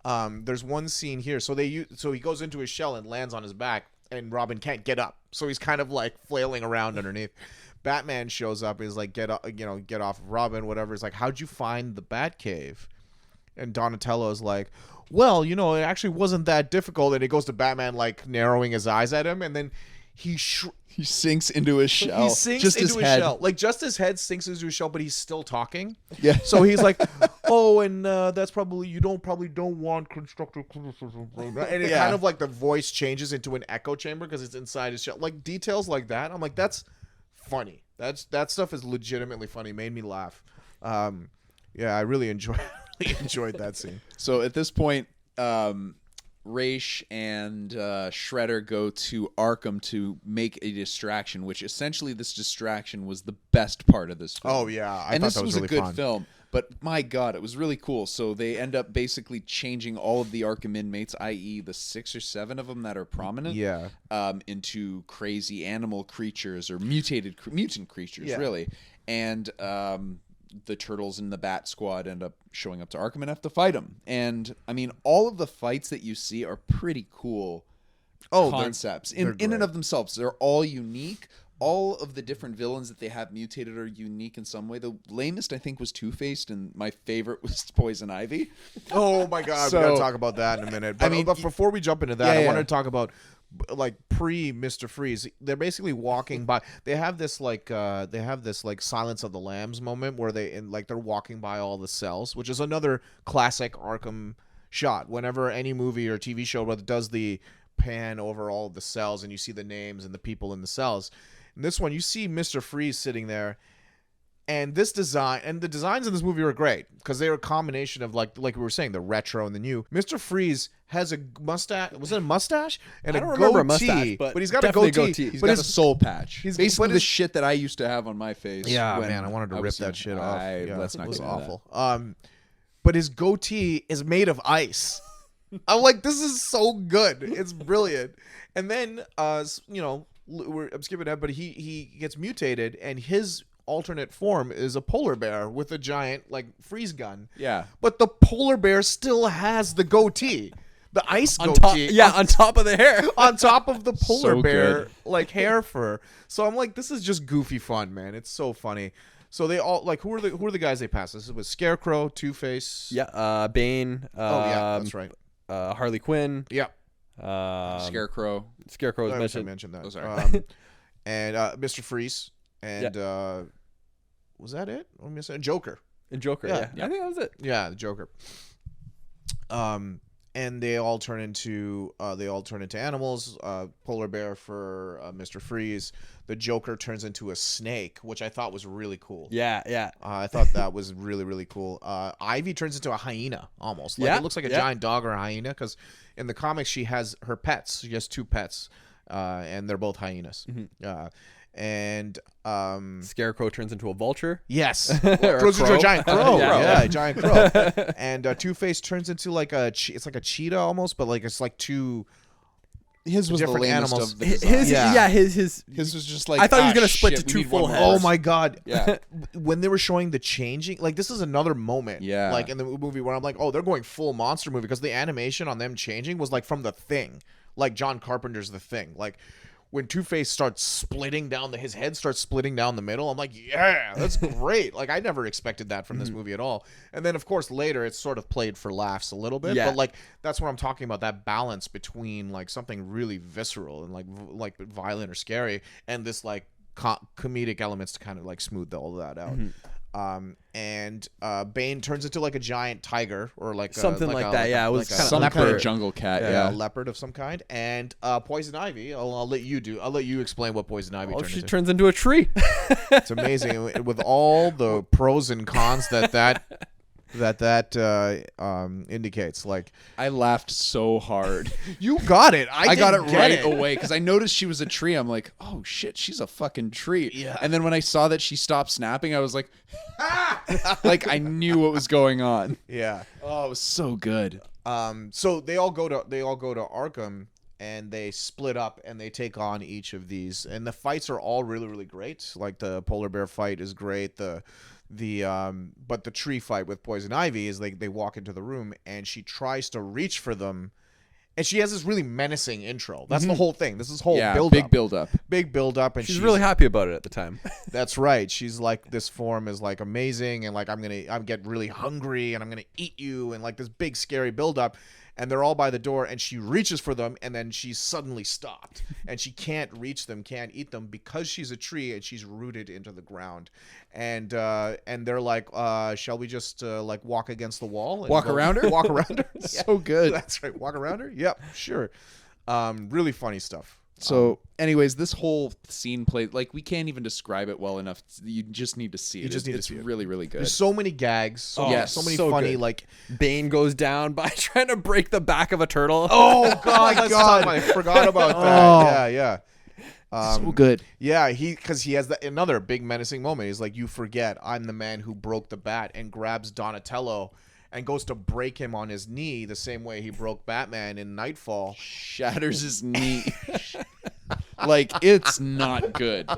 There's one scene here, so he goes into his shell and lands on his back, and Robin can't get up, so he's kind of like flailing around underneath. Batman shows up, is like, get off of Robin, whatever. He's like, how'd you find the Batcave? And Donatello's like, well, it actually wasn't that difficult. And he goes to Batman, like narrowing his eyes at him, and then he sinks into his shell. He sinks just into his his head. shell. Like, just his head sinks into his shell, but he's still talking. Yeah. So he's like, oh, and that's probably, you don't want constructive criticism. And it kind of like the voice changes into an echo chamber because it's inside his shell. Like, details like that. I'm like, that's funny. That stuff is legitimately funny. Made me laugh. Yeah, I really enjoyed that scene. So at this point, Raish and Shredder go to Arkham to make a distraction, which essentially this distraction was the best part of this film. Oh, yeah. I and thought this that was a really good fun. film. But my God, it was really cool. So they end up basically changing all of the Arkham inmates, i.e. the 6 or 7 of them that are prominent, into crazy animal creatures or mutant creatures, really. And the Turtles and the Bat Squad end up showing up to Arkham and have to fight them. And, I mean, all of the fights that you see are pretty cool concepts in and of themselves. They're all unique. All of the different villains that they have mutated are unique in some way. The lamest, I think, was Two-Faced, and my favorite was Poison Ivy. Oh my God, we gotta talk about that in a minute. But, but before we jump into that, I wanted to talk about like pre-Mr. Freeze. They're basically walking by. They have this like Silence of the Lambs moment where they're walking by all the cells, which is another classic Arkham shot. Whenever any movie or TV show does the pan over all of the cells and you see the names and the people in the cells. In this one, you see Mr. Freeze sitting there, and the designs in this movie are great because they're a combination of like we were saying, the retro and the new. Mr. Freeze has a mustache. Was it a mustache? And I don't a remember goatee, a mustache, but he's got a goatee. He's got a soul patch. He's basically the shit that I used to have on my face. Yeah, man, I wanted to rip that shit off. Let's not. It was awful. But his goatee is made of ice. I'm like, this is so good. It's brilliant. And then, I'm skipping ahead, but he gets mutated, and his alternate form is a polar bear with a giant freeze gun. Yeah. But the polar bear still has the goatee. The ice on goatee. On top of the hair. On top of the polar So bear, good. Hair fur. So I'm like, this is just goofy fun, man. It's so funny. So they all who are the guys they passed? This was Scarecrow, Two-Face. Yeah, Bane. That's right. Harley Quinn. Yeah. Scarecrow. Scarecrow was I mentioned. mentioned that. Oh, sorry. And Mr. Freeze. And was that it? What am I saying? Joker. And Joker, yeah. I think that was it. Yeah, the Joker. And they all turn into animals. Polar bear for Mr. Freeze. The Joker turns into a snake, which I thought was really cool. Yeah. I thought that was really, really cool. Ivy turns into a hyena almost. It looks like a giant dog or a hyena because in the comics she has her pets. She has 2 pets, and they're both hyenas. Mm-hmm. And Scarecrow turns into a vulture. Yes, Or turns into a giant crow. Yeah. A giant crow. And Two-Face turns into it's like a cheetah almost, but it's like 2. His was different the lamest animals. of the design. His was just like, I thought he was gonna split shit, to we 2 need full one more. heads. Oh my God. Yeah. When they were showing the changing, this is another moment. Yeah. In the movie where I'm like, oh, they're going full monster movie because the animation on them changing was from The Thing, John Carpenter's The Thing. When Two-Face starts splitting down his head starts splitting down the middle, I'm like, yeah, that's great. I never expected that from this movie at all. And then of course later it's sort of played for laughs a little bit, but that's what I'm talking about, that balance between something really visceral and violent or scary and this comedic elements to kind of smooth all that out. And Bane turns into a giant tiger or something that. Yeah, it was kind of some leopard. kind of jungle cat. A leopard of some kind. And Poison Ivy, I'll let you explain what Poison Ivy turns she into. turns into a tree. It's amazing with all the pros and cons that indicates. I laughed so hard. You got it. I got it didn't right get it. away because I noticed she was a tree. I'm like, oh shit, she's a fucking tree. Yeah. And then when I saw that she stopped snapping, I was like, ah! I knew what was going on. Yeah. Oh, it was so good. So they all go to Arkham and they split up and they take on each of these, and the fights are all really, really great. The polar bear fight is great. But the tree fight with Poison Ivy is they walk into the room and she tries to reach for them, and she has this really menacing intro. That's the whole thing. This is whole build big up. Big build up, and she's really happy about it at the time. That's right. She's this form is amazing, and I'm get really hungry and I'm gonna eat you, and this big scary build up. And they're all by the door, and she reaches for them, and then she's suddenly stopped, and she can't reach them, can't eat them because she's a tree and she's rooted into the ground. And they're like, shall we just walk against the wall? And Walk around her? Walk around her. So good. That's right. Walk around her. Yep. Sure. Really funny stuff. So, anyways, this whole scene played we can't even describe it well enough. You just need to see it. It's really, really good. There's so many gags. So many funny good. Bane goes down by trying to break the back of a turtle. Oh God! I forgot about that. Yeah. So good. Yeah, because he has another big menacing moment. He's like, "You forget, I'm the man who broke the bat," and grabs Donatello and goes to break him on his knee the same way he broke Batman in Nightfall. Shatters his knee. Like, it's not good.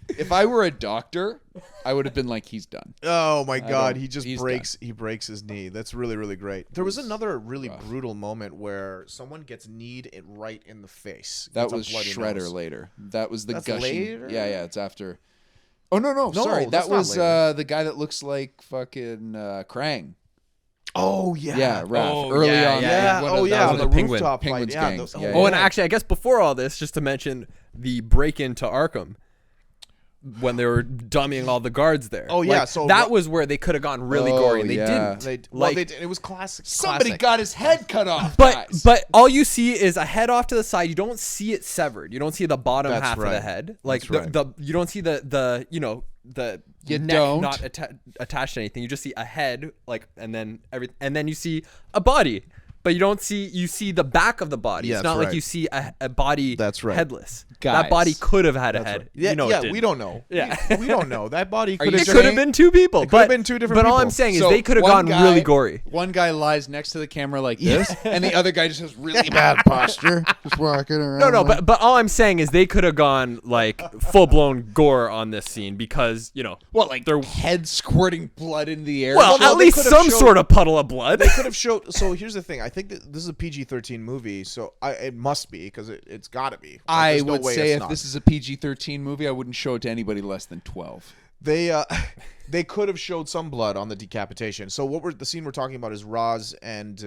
If I were a doctor, I would have been like, he's done. Oh my God, he breaks breaks his knee. That's really, really great. There was another really brutal moment where someone gets kneed right in the face. That was Shredder later. That was the gushing. Later? Yeah, it's after. Oh no, sorry. That was the guy that looks like fucking Krang. Oh yeah. Yeah, Raph. Oh, Early yeah, on. yeah. Oh that yeah, was the the Penguin. rooftop Penguin's fight. gang. Yeah, Yeah, Oh, and actually, I guess before all this, just to mention the break into Arkham when they were dummying all the guards there. Oh, yeah, Like, so that was where they could have gone really gory, and they yeah. didn't. it was classic. Somebody classic. got his head cut off. But guys. but all you see is a head off to the side. You don't see it severed. You don't see the bottom That's half of the right. head. Like That's right. the you don't see the You neck don't. not attached to anything. You just see a head, like, and then you see a body. But you see the back of the body. Yeah, It's not that's like right. you see a body That's right. headless. Guys. That body could have had a That's head. right. Yeah, You know it didn't. we don't know. Yeah. we don't know. That body Are could you have It could have been two people. It could have been two different But all I'm people. saying is So they could have one gone really guy- gory. One guy lies next to the camera like this, and the other guy just has really bad posture, just walking around. No, but all I'm saying is they could have gone like full blown gore on this scene because what, like their head squirting blood in the air? well, no, at they least could have some showed- sort of puddle of blood. They could have showed. So here's the thing. I think that this is a PG-13 movie, so it must be because it's got to be. Like, I there's no would way say it's if not. this is a PG-13 movie, I wouldn't show it to anybody less than 12. They could have showed some blood on the decapitation. So the scene we're talking about is Roz and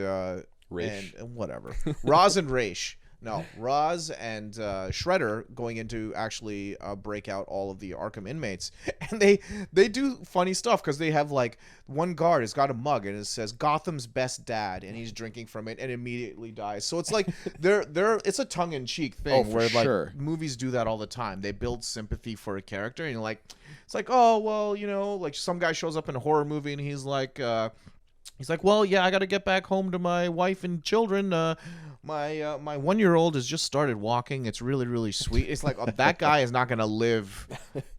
Raish. and whatever. Roz and Raish. No, Roz and Shredder going in to actually break out all of the Arkham inmates, and they do funny stuff because they have like one guard has got a mug and it says Gotham's best dad, and he's drinking from it and immediately dies. So it's like it's a tongue in cheek thing for where like sure. movies do that all the time. They build sympathy for a character, and you're like, it's like, oh well, like some guy shows up in a horror movie and he's like, well, yeah, I got to get back home to my wife and children. My 1-year-old has just started walking. It's really, really sweet. It's like, oh, that guy is not gonna live.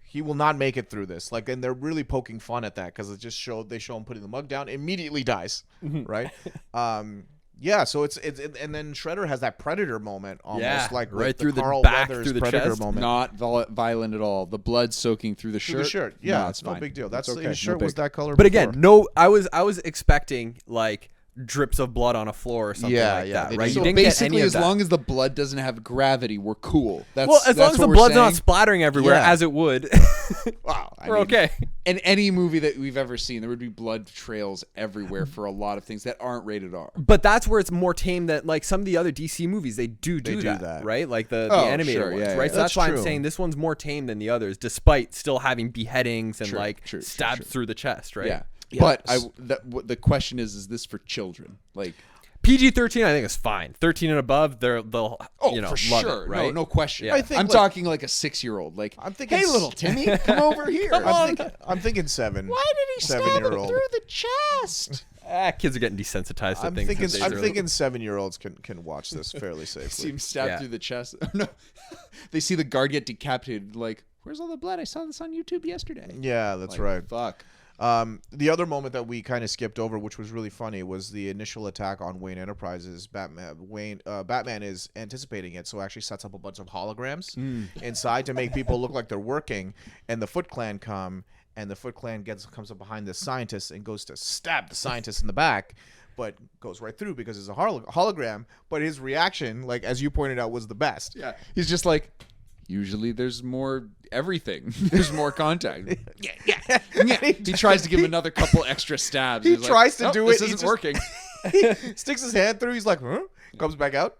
He will not make it through this. Like, and they're really poking fun at that because they show him putting the mug down, immediately dies, right? Yeah, so it's and then Shredder has that Predator moment, almost like right the through the Carl back, Weathers through the Predator chest. moment. Not violent at all. The blood soaking through the Through shirt. the shirt, yeah, No, it's no fine. big deal. That's It's okay. his shirt No was big. that color. But before. again, no, I was expecting like drips of blood on a floor or something Yeah, like yeah, that, they right? just- You So didn't get any basically, of as that. long as the blood doesn't have gravity, we're cool. That's, Well, as long that's as what the we're blood's saying. not splattering everywhere, Yeah. as it would, Wow, I we're mean, okay. In any movie that we've ever seen, there would be blood trails everywhere for a lot of things that aren't rated R. But that's where it's more tame than like some of the other DC movies. They do that, right? Like the Oh, animated sure, ones, yeah, right? yeah. So That's that's why true. I'm saying this one's more tame than the others, despite still having beheadings and True, like true, stabs through the chest, right? Yeah. Yeah. But the question is this for children? Like, PG-13, I think is fine. 13 and above, they'll oh, you know, for love sure, it, right? no question. Yeah. I think, I'm like- talking like a 6-year-old. Like, I'm thinking hey, little Timmy, come over here. I'm thinking 7. Why did he 7-year-old. the chest? Kids are getting desensitized to I'm things. thinking these days, I'm really. thinking 7-year-olds can watch this fairly See safely. him stabbed Yeah. through the chest. No, they see the guard get decapitated. Like, where's all the blood? I saw this on YouTube yesterday. Yeah, that's Like, right. Fuck. The other moment that we kind of skipped over, which was really funny, was the initial attack on Wayne Enterprises. Batman is anticipating it, so actually sets up a bunch of holograms inside to make people look like they're working. And the Foot Clan come, and the Foot Clan comes up behind the scientist and goes to stab the scientist in the back, but goes right through because it's a hologram. But his reaction, like as you pointed out, was the best. Yeah, he's just like, usually there's more everything. There's more contact. yeah. He tries to give him another couple extra stabs. He He's tries like, to "Nope, do this it, he isn't just- working. He sticks his hand through. He's like, huh? Comes back out.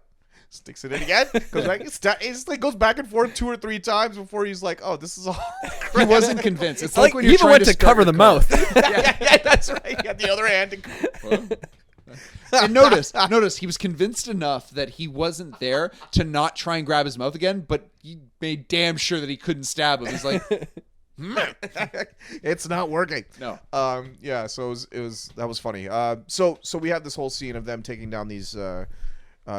Sticks it in again. Goes back. It like goes back and forth 2 or 3 times before he's like, "Oh, this is all." He wasn't convinced. It's Like, like when he you're even trying went to start cover your the car. mouth. yeah, that's right. He got the other hand. And notice he was convinced enough that he wasn't there to not try and grab his mouth again, but he made damn sure that he couldn't stab him. He's like, It's not working. No. Yeah. So it was that was funny. So we have this whole scene of them taking down these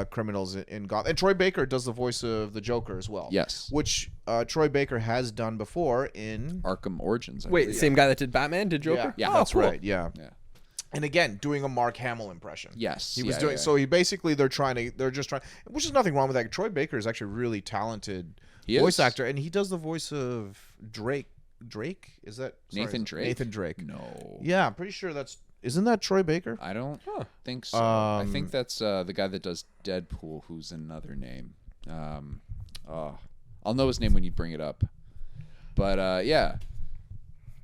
criminals in Gotham. And Troy Baker does the voice of the Joker as well. Yes. Which Troy Baker has done before in Arkham Origins. I Wait, believe. same guy that did Batman did Joker? Yeah, oh, that's cool. right. Yeah. Yeah. And again, doing a Mark Hamill impression. Yes. He was yeah, doing yeah. so. He basically they're just trying, which is nothing wrong with that. Troy Baker is actually a really talented voice actor, and he does the voice of Drake. Drake is that Nathan Drake? Nathan Drake. No. Yeah, I'm pretty sure isn't that Troy Baker? I don't think so. I think that's the guy that does Deadpool, who's another name. I'll know his name when you bring it up. But yeah.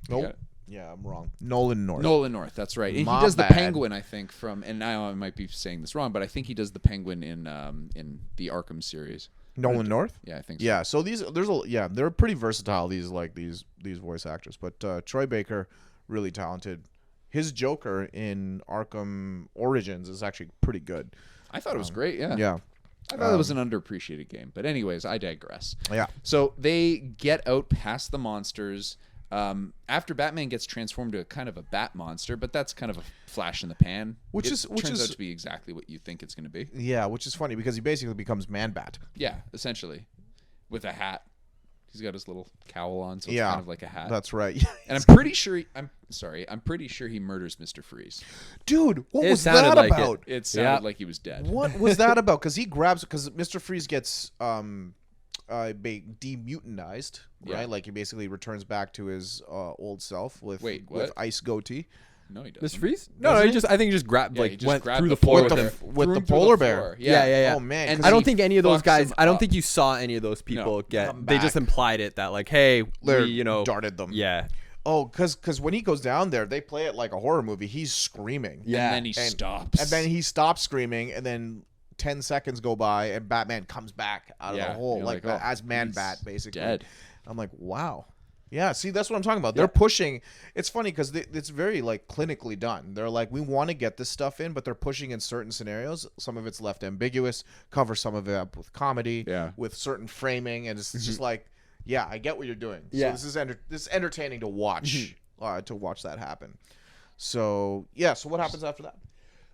Nope. Yeah, I'm wrong. Nolan North. Nolan North, that's right. And My he does the bad. Penguin, I think, and now I might be saying this wrong, but I think he does the Penguin in the Arkham series. Nolan North. Yeah, I think so. Yeah, so they're pretty versatile. These voice actors, but Troy Baker, really talented. His Joker in Arkham Origins is actually pretty good. I thought it was great, yeah. Yeah. I thought it was an underappreciated game. But anyways, I digress. Yeah. So they get out past the monsters. After Batman gets transformed to a kind of a bat monster, but that's kind of a flash in the pan. Which turns out to be exactly what you think it's going to be. Yeah, which is funny because he basically becomes Man-Bat. Yeah, essentially, with a hat. He's got his little cowl on, so it's Yeah, kind of like a hat. That's right. And I'm pretty sure. I'm pretty sure he murders Mr. Freeze. Dude, what It was sounded that like about? It sounded like he was dead. What was that about? Because Mr. Freeze gets demutanized, Yeah. right? Like he basically returns back to his old self with Wait, with what? ice goatee. No, he doesn't. Mr. Freeze? No, I think he just grabbed Yeah, he like just went grabbed through the the floor polar with bear. him. With Threw the him through polar the bear. floor. Yeah. Oh man, And 'cause I don't he think any of those fucks guys. him I don't up. think you saw any of those people get. Come They just back. implied it that like, hey, They're we darted them. Yeah. Oh, because when he goes down there, they play it like a horror movie. He's screaming. Yeah. And then he stops. And then he stops screaming, and then 10 seconds go by, and Batman comes back out of Yeah, the hole, you're like like, oh, as Man-Bat, he's basically. dead. I'm like, wow. Yeah, see, that's what I'm talking about. They're pushing. It's funny because it's very like clinically done. They're like, we want to get this stuff in, but they're pushing in certain scenarios. Some of it's left ambiguous. Cover some of it up with comedy, with certain framing, and it's just like, yeah, I get what you're doing. Yeah. So this is entertaining to watch. To watch that happen. So yeah. So what happens after that?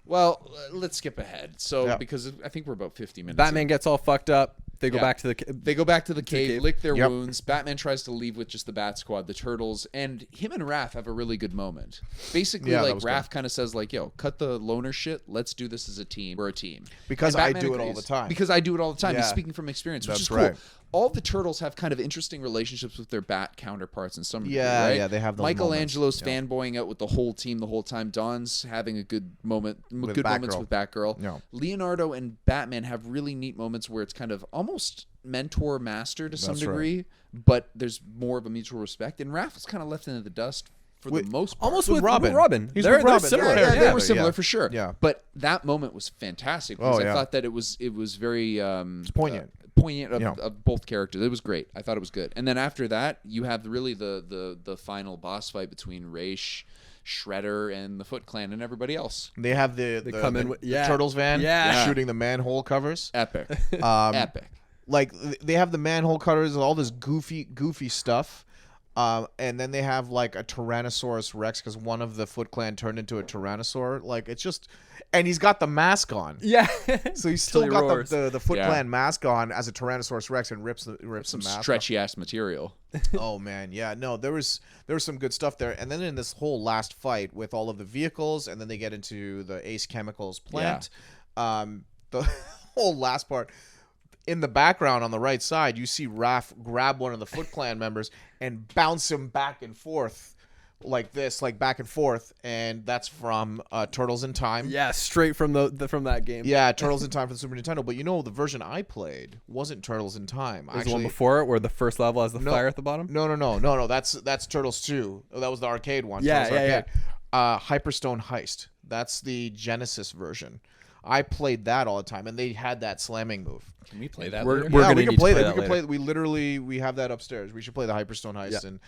Well, let's skip ahead. So Yeah. because I think we're about 50 minutes. Batman in. gets all fucked up. They go Yeah. back to the. They go back to the cave, lick their Yep. wounds. Batman tries to leave with just the Bat Squad, the Turtles, and him and Raph have a really good moment. Basically, Yeah, that like was Raph kind of says, like, "Yo, cut the loner shit. Let's do this as a team. We're a team." Because And I Batman do it all agrees. the time. Because I do it all the time. He's Yeah. speaking from experience, which That's is cool. right. All the Turtles have kind of interesting relationships with their Bat counterparts in some degree, Yeah, right? yeah, they have those Michelangelo's moments. fanboying out with the whole team the whole time. Don's having a good moment, good moments Batgirl. with Batgirl. Yeah. Leonardo and Batman have really neat moments where it's kind of almost mentor master to some That's right. degree, but there's more of a mutual respect. And Raph was kind of left in the dust for the most part. Almost With with Robin. Robin. He's They're with Robin. similar. Yeah, they Yeah, were but similar yeah. for sure. Yeah. But that moment was fantastic because Oh, I yeah. thought that it was very poignant. poignant of, Yeah. of both characters. It was great. I thought it was good. And then after that, you have really the final boss fight between Raish, Shredder, and the Foot Clan and everybody else. They have the come in with- the yeah. Turtles van, Yeah. shooting the manhole covers. Epic. Epic. Like they have the manhole cutters and all this goofy stuff. And then they have like a Tyrannosaurus Rex because one of the Foot Clan turned into a Tyrannosaur. Like it's just, and he's got the mask on. Yeah. So he's still Till he got roars. the Foot Yeah. Clan mask on as a Tyrannosaurus Rex and rips the Some mask off. stretchy ass material. Oh man, yeah, no, there was some good stuff there, and then in this whole last fight with all of the vehicles, and then they get into the Ace Chemicals plant. The whole last part, in the background on the right side, you see Raph grab one of the Foot Clan members and bounce him back and forth like this, like back and forth, and that's from Turtles in Time. Yeah, straight from from that game. Yeah, Turtles in Time for the Super Nintendo. But you know, the version I played wasn't Turtles in Time. There's the one before it where the first level has the fire at the bottom. No. That's Turtles 2. That was the arcade one. Yeah, Turtles yeah, arcade. Hyperstone Heist. That's the Genesis version. I played that all the time, and they had that slamming move. Can we play that We're later? gonna we need can to play play that. that We can play. later. We have that upstairs. We should play the Hyperstone Heist, Yeah. and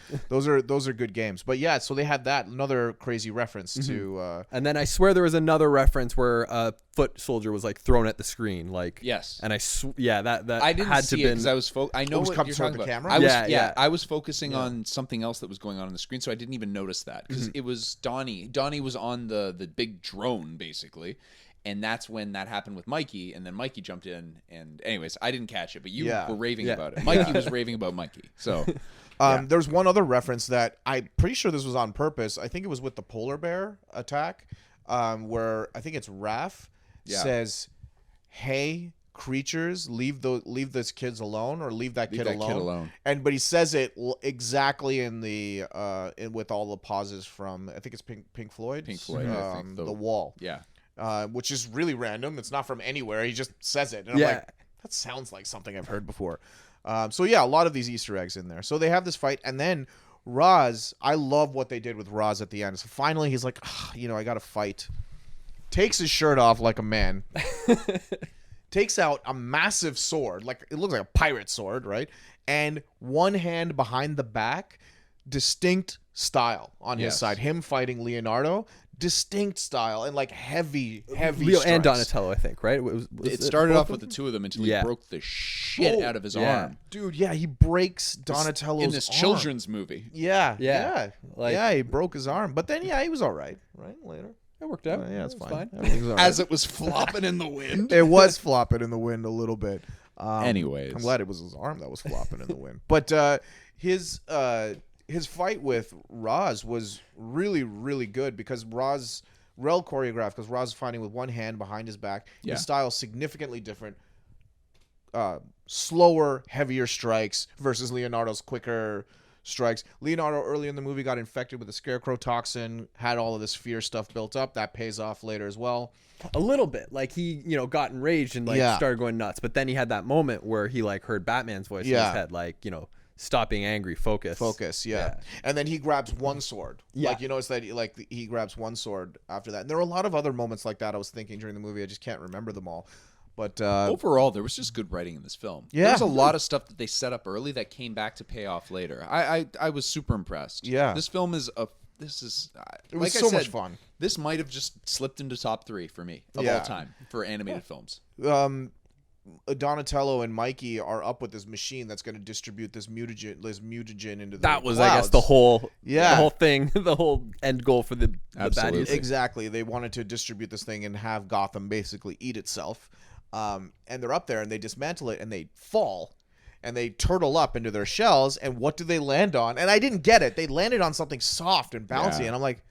those are good games. But yeah, so they had that another crazy reference to. And then I swear there was another reference where a foot soldier was like thrown at the screen, like Yes. And that I didn't had see to it been. because I was I know was what coming you're toward talking the about. camera? I was, Yeah. I was focusing on something else that was going on the screen, so I didn't even notice that because it was Donnie. Donnie was on the big drone basically, And that's when that happened with Mikey, and then Mikey jumped in. And anyways, I didn't catch it, but you were raving about it. Mikey was raving about Mikey. So there's one other reference that I'm pretty sure this was on purpose. I think it was with the polar bear attack, where I think it's Raph says, "Hey, creatures, leave those kids alone, or leave that kid alone." But he says it exactly in the with all the pauses from, I think it's Pink Floyd. I think The Wall. Yeah. Which is really random. It's not from anywhere. He just says it. And I'm like, that sounds like something I've heard before. So yeah, a lot of these Easter eggs in there. So they have this fight, and then Roz, I love what they did with Roz at the end. So finally he's like, I got to fight. Takes his shirt off like a man. Takes out a massive sword. Like, it looks like a pirate sword, right? And one hand behind the back, distinct style on his side. Him fighting Leonardo, distinct style, and like heavy Leo strikes. and Donatello, I think, right? It started off with the two of them until he broke the shit out of his arm. Dude, he breaks Donatello's in this arm. children's movie. Yeah. Like, he broke his arm. But then, he was all right later. It worked out. It's fine. As it was flopping in the wind. It was flopping in the wind a little bit. Anyways. I'm glad it was his arm that was flopping in the wind. But his fight with Roz was really, really good because Roz, well choreographed, because Roz is fighting with one hand behind his back. Yeah. His style is significantly different. Slower, heavier strikes versus Leonardo's quicker strikes. Leonardo early in the movie got infected with the scarecrow toxin, had all of this fear stuff built up. That pays off later as well. A little bit. Like, he, got enraged and started going nuts. But then he had that moment where he heard Batman's voice in his head, stop being angry, focus. Yeah. And then he grabs one sword. Yeah. Like, you notice that he grabs one sword after that. And there are a lot of other moments like that I was thinking during the movie. I just can't remember them all. But overall, there was just good writing in this film. Yeah. There was a lot of stuff that they set up early that came back to pay off later. I was super impressed. Yeah. This film is it was so much fun. This might have just slipped into top 3 for me of all time for animated films. Donatello and Mikey are up with this machine that's going to distribute this mutagen into the That was, clouds. I guess, the whole thing, the whole end goal for the baddies. Exactly. They wanted to distribute this thing and have Gotham basically eat itself. And they're up there and they dismantle it and they fall and they turtle up into their shells. And what do they land on? And I didn't get it. They landed on something soft and bouncy. And I'm like,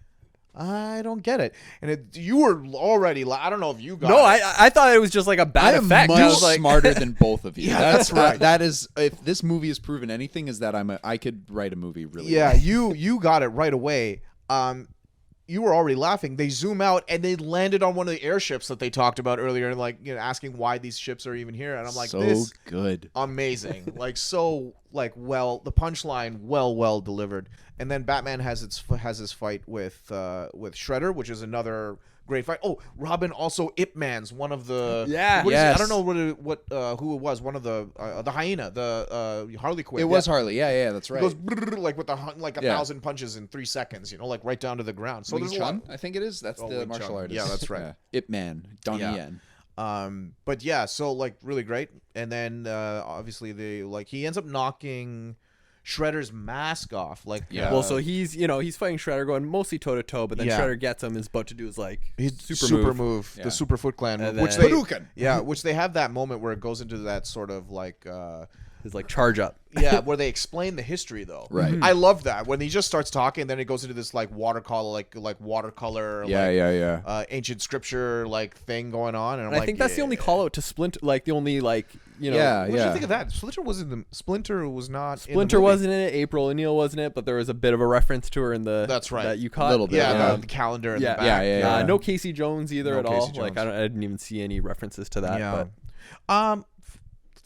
I don't get it. And you were already, I don't know if you got it. I thought it was just like a bad effect. I was smarter than both of you. That's right. That is, if this movie has proven anything, is that I could write a movie really well. well. You got it right away. You were already laughing. They zoom out and they landed on one of the airships that they talked about earlier, and asking why these ships are even here. And I'm like, so this good, amazing, the punchline well delivered. And then Batman has his fight with Shredder, which is another great fight. Oh, Robin also Ip Man's one of the I don't know who it was. One of the hyena, the Harley Quinn. It was Harley. Yeah, that's right. It goes with a 1,000 punches in 3 seconds. right down to the ground. So Wing Chun, I think it is. That's the Wing martial Chun. artist. Yeah, that's right. Ip Man, Donnie Yen. But so really great. And then obviously he ends up knocking Shredder's mask off. Well, so he's fighting Shredder, going mostly toe to toe, but then Shredder gets him, is about to do his super move, the Super Foot Clan move, which they have that moment where it goes into that sort of his charge up. Where they explain the history though. Right. I love that when he just starts talking, then it goes into this watercolor, ancient scripture thing going on, and I think that's the only call out to Splinter, the only What did you think of that? Splinter was not. Splinter wasn't in it. April O'Neil wasn't it, but there was a bit of a reference to her in the. That's right. That you caught. A little bit. The calendar in the back. Yeah. No Casey Jones either at all. Jones. I didn't even see any references to that. Yeah. But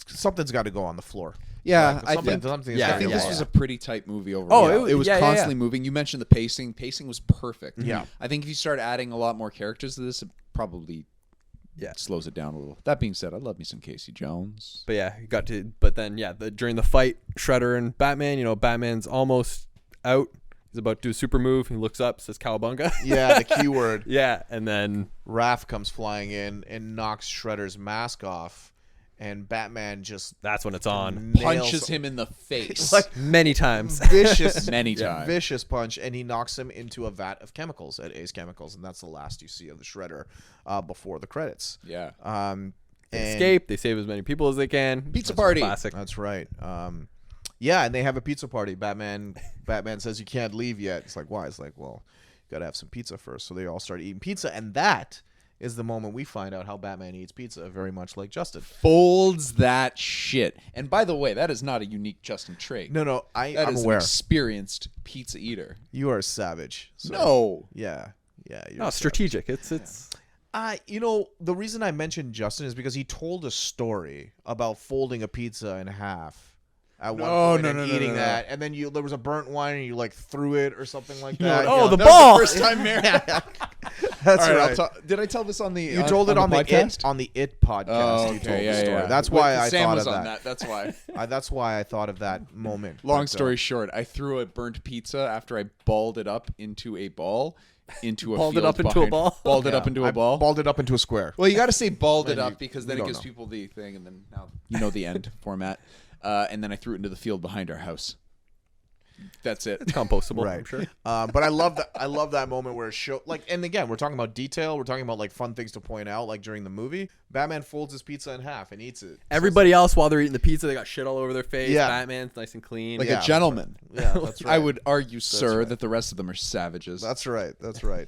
something's got to go on the floor. Yeah, I think this was a pretty tight movie overall. Oh, it was constantly moving. You mentioned the pacing. Pacing was perfect. Yeah. I think if you start adding a lot more characters to this, it probably slows it down a little. That being said, I love me some Casey Jones. But you got to. But then during the fight, Shredder and Batman. Batman's almost out. He's about to do a super move. He looks up, says "cowabunga." Yeah, the keyword. And then Raph comes flying in and knocks Shredder's mask off. and Batman just That's when it's on. Punches him in the face. like Many times. vicious, Many times. vicious punch, and he knocks him into a vat of chemicals at Ace Chemicals, and that's the last you see of the Shredder before the credits. Yeah. And Escape. They save as many people as they can. Pizza That's party. Classic. That's right. Yeah, and they have a pizza party. Batman says you can't leave yet. It's like, why? It's like, well, you gotta have some pizza first. So they all start eating pizza, and that is the moment we find out how Batman eats pizza, very much like Justin. Folds that shit. And by the way, that is not a unique Justin trait. No, That I'm is aware. an experienced pizza eater. You are a savage. So, No. Yeah. You're No, a strategic. It's the reason I mentioned Justin is because he told a story about folding a pizza in half at one point and eating that, and then there was a burnt one and you like threw it or something like that. Oh, the That ball. was the first time Mary. That's All right. Did I tell this on the? You told it on the podcast? It podcast. Oh, You okay, told the yeah, story. yeah. That's why I Sam thought was of on that. That's why. That's why I thought of that moment. Long But, story short, I threw a burnt pizza after I balled it up into a ball, into a Balled it field up into a behind- ball? Balled it up into a I ball. balled it up into a square. Well, you got to say balled it Man, up you- because you then it don't gives know. people the thing, and then now you know the end format. And then I threw it into the field behind our house. That's it. It's compostable, Right. I'm sure. But I love that. I love that moment where it show and again, we're talking about detail. We're talking about like fun things to point out, like during the movie. Batman folds his pizza in half and eats it. Everybody else, while they're eating the pizza, they got shit all over their face. Yeah. Batman's nice and clean. Like Yeah, a gentleman. Yeah, that's right. I would argue, sir, right. that the rest of them are savages. That's right. That's right.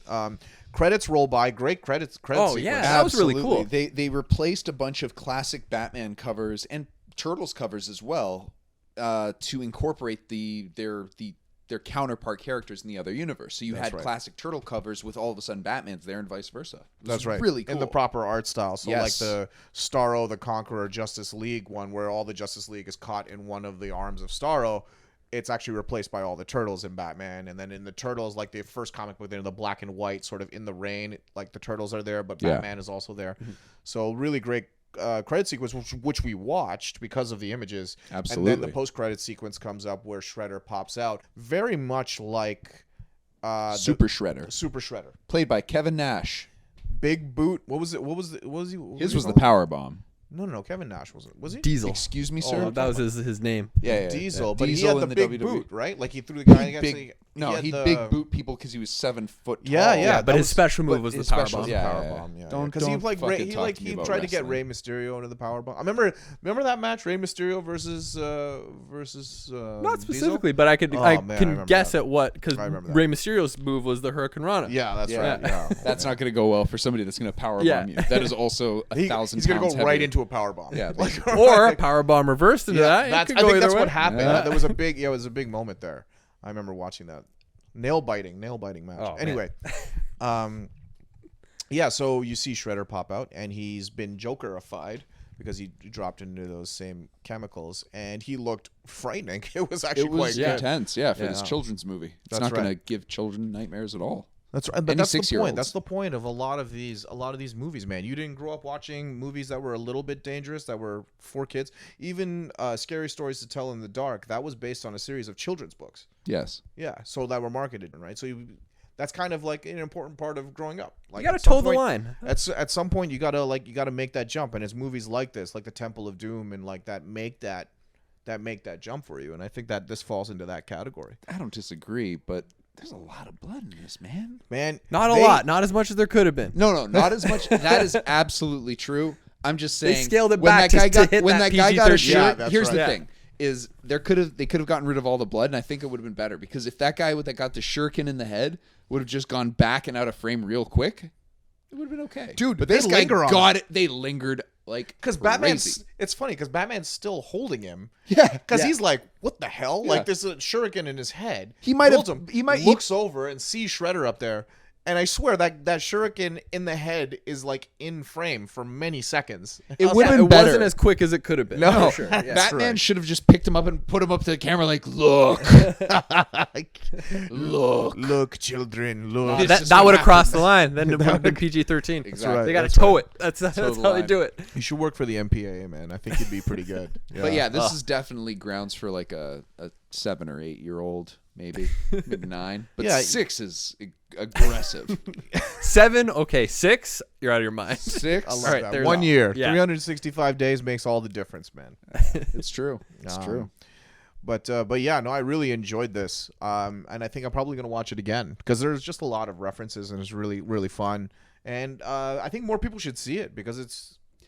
Credits roll by. Great credits. Oh, sequence. yeah. That was really cool. They replaced a bunch of classic Batman covers and Turtles covers as well to incorporate their counterpart characters in the other universe. So you That's had right. classic Turtle covers with all of a sudden Batman's there and vice versa. It was That's right. Really cool. In the proper art style. So Yes. like the Starro the Conqueror Justice League one where all the Justice League is caught in one of the arms of Starro, it's actually replaced by all the Turtles in Batman. And then in the Turtles, like the first comic book, they're in the black and white, sort of in the rain, like the Turtles are there, but Yeah. Batman is also there. So really great credit sequence, which we watched because of the images. Absolutely. And then the post-credit sequence comes up where Shredder pops out. Very much like Super Shredder, Super Shredder. played by Kevin Nash. Big Boot. What was it? What was he? His was the power bomb. No. Kevin Nash wasn't. Was he? Diesel. Excuse me, Oh, sir. That was his name. yeah. Diesel, Yeah. but Diesel he had in the the big WWE. boot, right? Like he threw the guy against. Big, he the, big boot people because he was 7 foot tall. Yeah, but that his was- special move but was the his power special- bomb. yeah. Power bomb, yeah. Don't- Because he don't like fucking he talk like to me he about tried to get wrestling. Rey Mysterio into the power bomb. I remember that match, Rey Mysterio versus Not Diesel? specifically, but I could Oh, I man, I can remember guess that. at what because I remember that. Rey Mysterio's move was the Hurricane Rana. Yeah, that's Yeah. right. Yeah. That's not going to go well for somebody that's going to power Yeah. bomb you. That is also He's 1,000 gonna pounds go right heavier. into a power bomb. Yeah, like, Or a power bomb reversed into that. That's, It I could go think either that's way. what happened. Yeah. There was a big, it was a big moment there. I remember watching that nail biting match. Oh, man. Anyway, yeah. So you see Shredder pop out, and he's been Jokerified because he dropped into those same chemicals, and he looked frightening. It was actually It was quite good. intense, yeah, for this Yeah. children's movie. It's That's not going to right. give children nightmares at all. That's right, but Any that's the point. 6-year-olds. That's the point of a lot of these movies, man. You didn't grow up watching movies that were a little bit dangerous, that were for kids. Even Scary Stories to Tell in the Dark, that was based on a series of children's books. Yes. Yeah, so that were marketed, right? So that's kind of like an important part of growing up. Like You got to at some toe the point- line. At some point, you gotta make that jump, and it's movies like this, like the Temple of Doom, and like that make that jump for you. And I think that this falls into that category. I don't disagree, but there's a lot of blood in this, man. Man, Not a lot, not as much as there could have been. No, not as much. That is absolutely true. I'm just saying They scaled it when back that guy just to got hit when that that guy got a PG-13. shirt. Yeah, that's Here's the right. thing: is they could have gotten rid of all the blood, and I think it would have been better because if that guy that got the shuriken in the head would have just gone back and out of frame real quick, it would have been okay. Dude, but they this guy linger on got it. They lingered like because crazy. Batman's. It's funny because Batman's still holding him. Yeah, Because yeah. he's like, what the hell? Yeah. Like there's a shuriken in his head. He might holds have- him. he might- looks over and sees Shredder up there. And I swear that shuriken in the head is like in frame for many seconds. It would have It been better. wasn't as quick as it could have been. No. for sure. Yeah. Batman right. should have just picked him up and put him up to the camera like, look, look. Look, children, look. This That, is that what would have crossed the happened. line. Then it would have been PG-13. Exactly. They got to That's toe right. it. That's Toe how the they line. do it. You should work for the MPAA, man. I think you'd be pretty good. But yeah, this is definitely grounds for like a 7 or 8 year old maybe 9. But Yeah. 6 is aggressive. 7, okay, 6, you're out of your mind. 6. I love All right, that. there's 1 all. year, Yeah. 365 days makes all the difference, man. It's true. It's true. But yeah, no, I really enjoyed this, and I think I'm probably gonna watch it again because there's just a lot of references and it's really really fun, and I think more people should see it because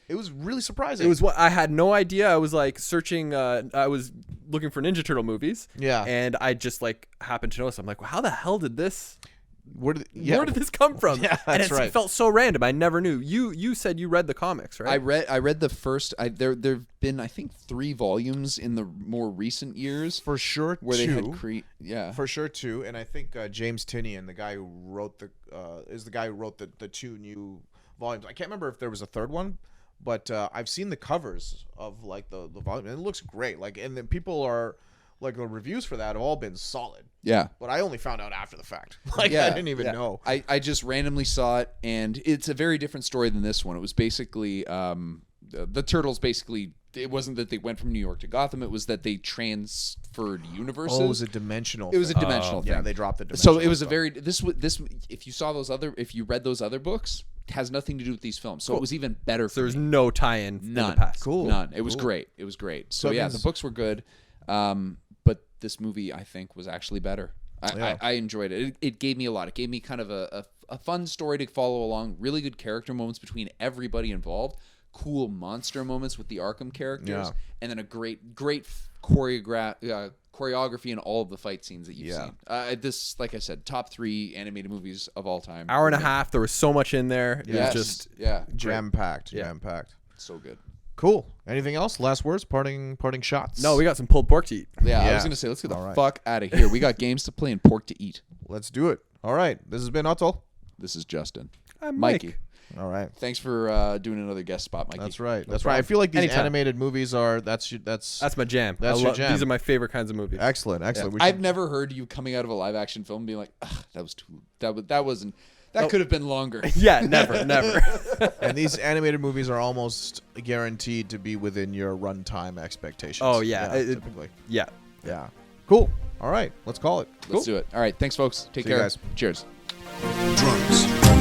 it was really surprising. It was what I had no idea. I was like searching. I was looking for Ninja Turtle movies. Yeah. And I just like happened to notice. I'm like, well, how the hell did this? where did this come from? Yeah, and that's right. It felt so random. I never knew. You said you read the comics, right? I read the first. There've been I think 3 volumes in the more recent years for sure where they two. had yeah, For sure, too, and I think James Tinian, the guy who wrote the 2 new volumes. I can't remember if there was a third one, but I've seen the covers of like the volume, and it looks great. Like, and then people are like the reviews for that have all been solid. Yeah. But I only found out after the fact. Like, Yeah, I didn't even know. I just randomly saw it, and it's a very different story than this one. It was basically the Turtles. Basically, it wasn't that they went from New York to Gotham. It was that they transferred universes. Oh, it was a dimensional. It was a thing. dimensional thing. Yeah, they dropped the dimensional. So it was a stuff. very this. If you saw if you read those other books, it has nothing to do with these films. So it was even better. so there's me. no tie-in in None. the past. Cool. None. It was Cool. great. It was great. So So it yeah, means- the books were good, but this movie I think was actually better. Yeah. I enjoyed it. It gave me a lot. It gave me kind of a fun story to follow along. Really good character moments between everybody involved. Cool monster moments with the Arkham characters, Yeah. and then a great choreography in all of the fight scenes that you've Yeah. seen. This, like I said, top 3 animated movies of all time. Hour and a half. There was so much in there. It Yes. was just yeah, Jam packed. Yeah. Jam packed. so good. Cool. Anything else? Last words? Parting shots? no. We got some pulled pork to eat. Yeah, I Yeah. was gonna say let's get the All right. fuck out of here. We got games to play and pork to eat. Let's do it. All right. This has been Atul. This is Justin. I'm Mikey. Mike. All right. Thanks for doing another guest spot, Mikey. That's right. No That's right. I problem. feel like these Anytime. animated movies are that's That's my jam. That's your jam. These are my favorite kinds of movies. excellent. Excellent. We I've should- never heard you coming out of a live action film and being like, that could have been longer. Yeah, never. and these animated movies are almost guaranteed to be within your runtime expectations. Oh, yeah. typically. Yeah. Yeah. Cool. All right. Let's call it. Let's do it. All right. Thanks, folks. Take See you care. guys. Cheers. Drums.